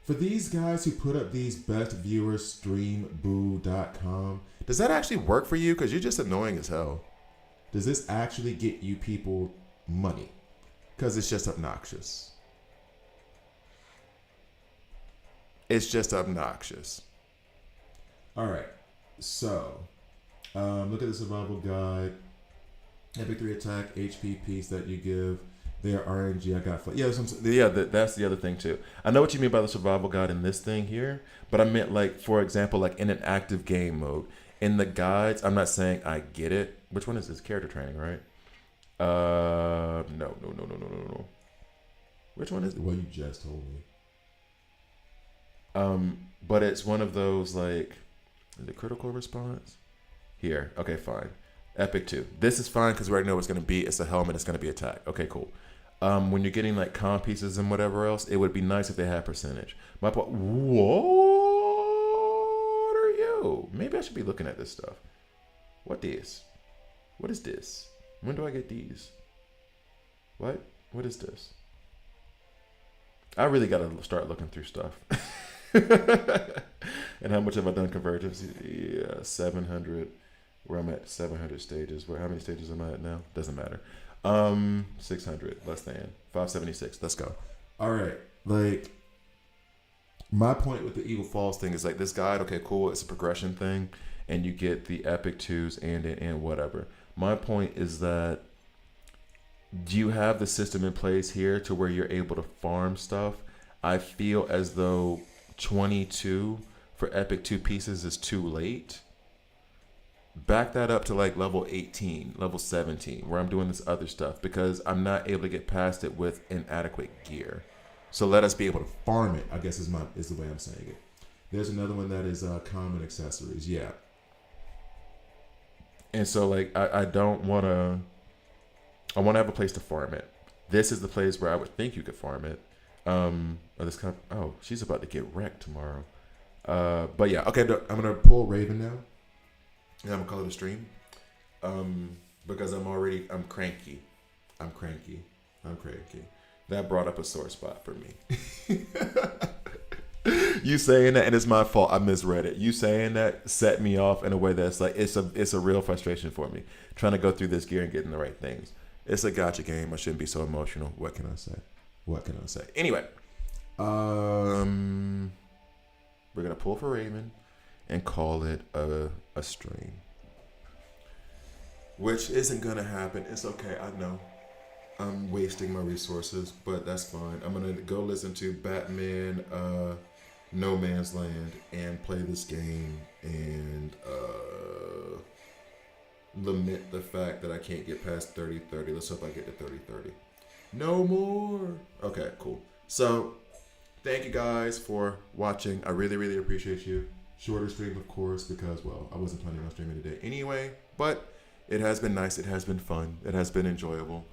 For these guys who put up these best viewers streamboo.com, Does that actually work for you? Because you're just annoying as hell. does this actually get you people money? Because it's just obnoxious. It's just obnoxious. All right, so look at the survival guide. Epic 3 attack, HP piece that you give. Their RNG, I got. That's the other thing too. I know what you mean by the survival guide in this thing here, but I meant like, for example, like in an active game mode. In the guides, I'm not saying I get it. Which one is this? Character training, right? No. Which one is it? Well, you just told me. But it's one of those like, is it critical response? Here, okay, fine. Epic 2. This is fine because we already know what it's going to be. It's a helmet. It's going to be attack. Okay, cool. When you're getting like comm pieces and whatever else, it would be nice if they had percentage. My point. What are you? Maybe I should be looking at this stuff. What is? What is this? When do I get these? What? What is this? I really got to start looking through stuff. And how much have I done convergence? Yeah, 700. Where I'm at 700 stages. How many stages am I at now? Doesn't matter. 600 less than 576. Let's go. All right, like my point with The Evil Falls thing is like this guide. Okay, cool. It's a progression thing, and you get the epic 2s and whatever. My point is that do you have the system in place here to where you're able to farm stuff? I feel as though 22 for epic 2 pieces is too late. Back that up to like level 18, level 17, where I'm doing this other stuff because I'm not able to get past it with inadequate gear. So let us be able to farm it, I guess is the way I'm saying it. There's another one that is common accessories. Yeah. And so like I don't want to. I want to have a place to farm it. This is the place where I would think you could farm it. She's about to get wrecked tomorrow. But yeah, okay. I'm gonna pull Raven now. Yeah, I'm gonna call it a stream. Because I'm cranky. I'm cranky. That brought up a sore spot for me. You saying that, and it's my fault. I misread it. You saying that set me off in a way that's like it's a real frustration for me. Trying to go through this gear and getting the right things. It's a gotcha game. I shouldn't be so emotional. What can I say? Anyway, we're gonna pull for Raven and call it a stream. Which isn't gonna happen. It's okay, I know. I'm wasting my resources, but that's fine. I'm gonna go listen to Batman No Man's Land and play this game and lament the fact that I can't get past 30-30. Let's hope I get to 30-30. No more. Okay, cool. So thank you guys for watching. I really, really appreciate you. Shorter stream, of course, because, well, I wasn't planning on streaming today anyway. But it has been nice. It has been fun. It has been enjoyable.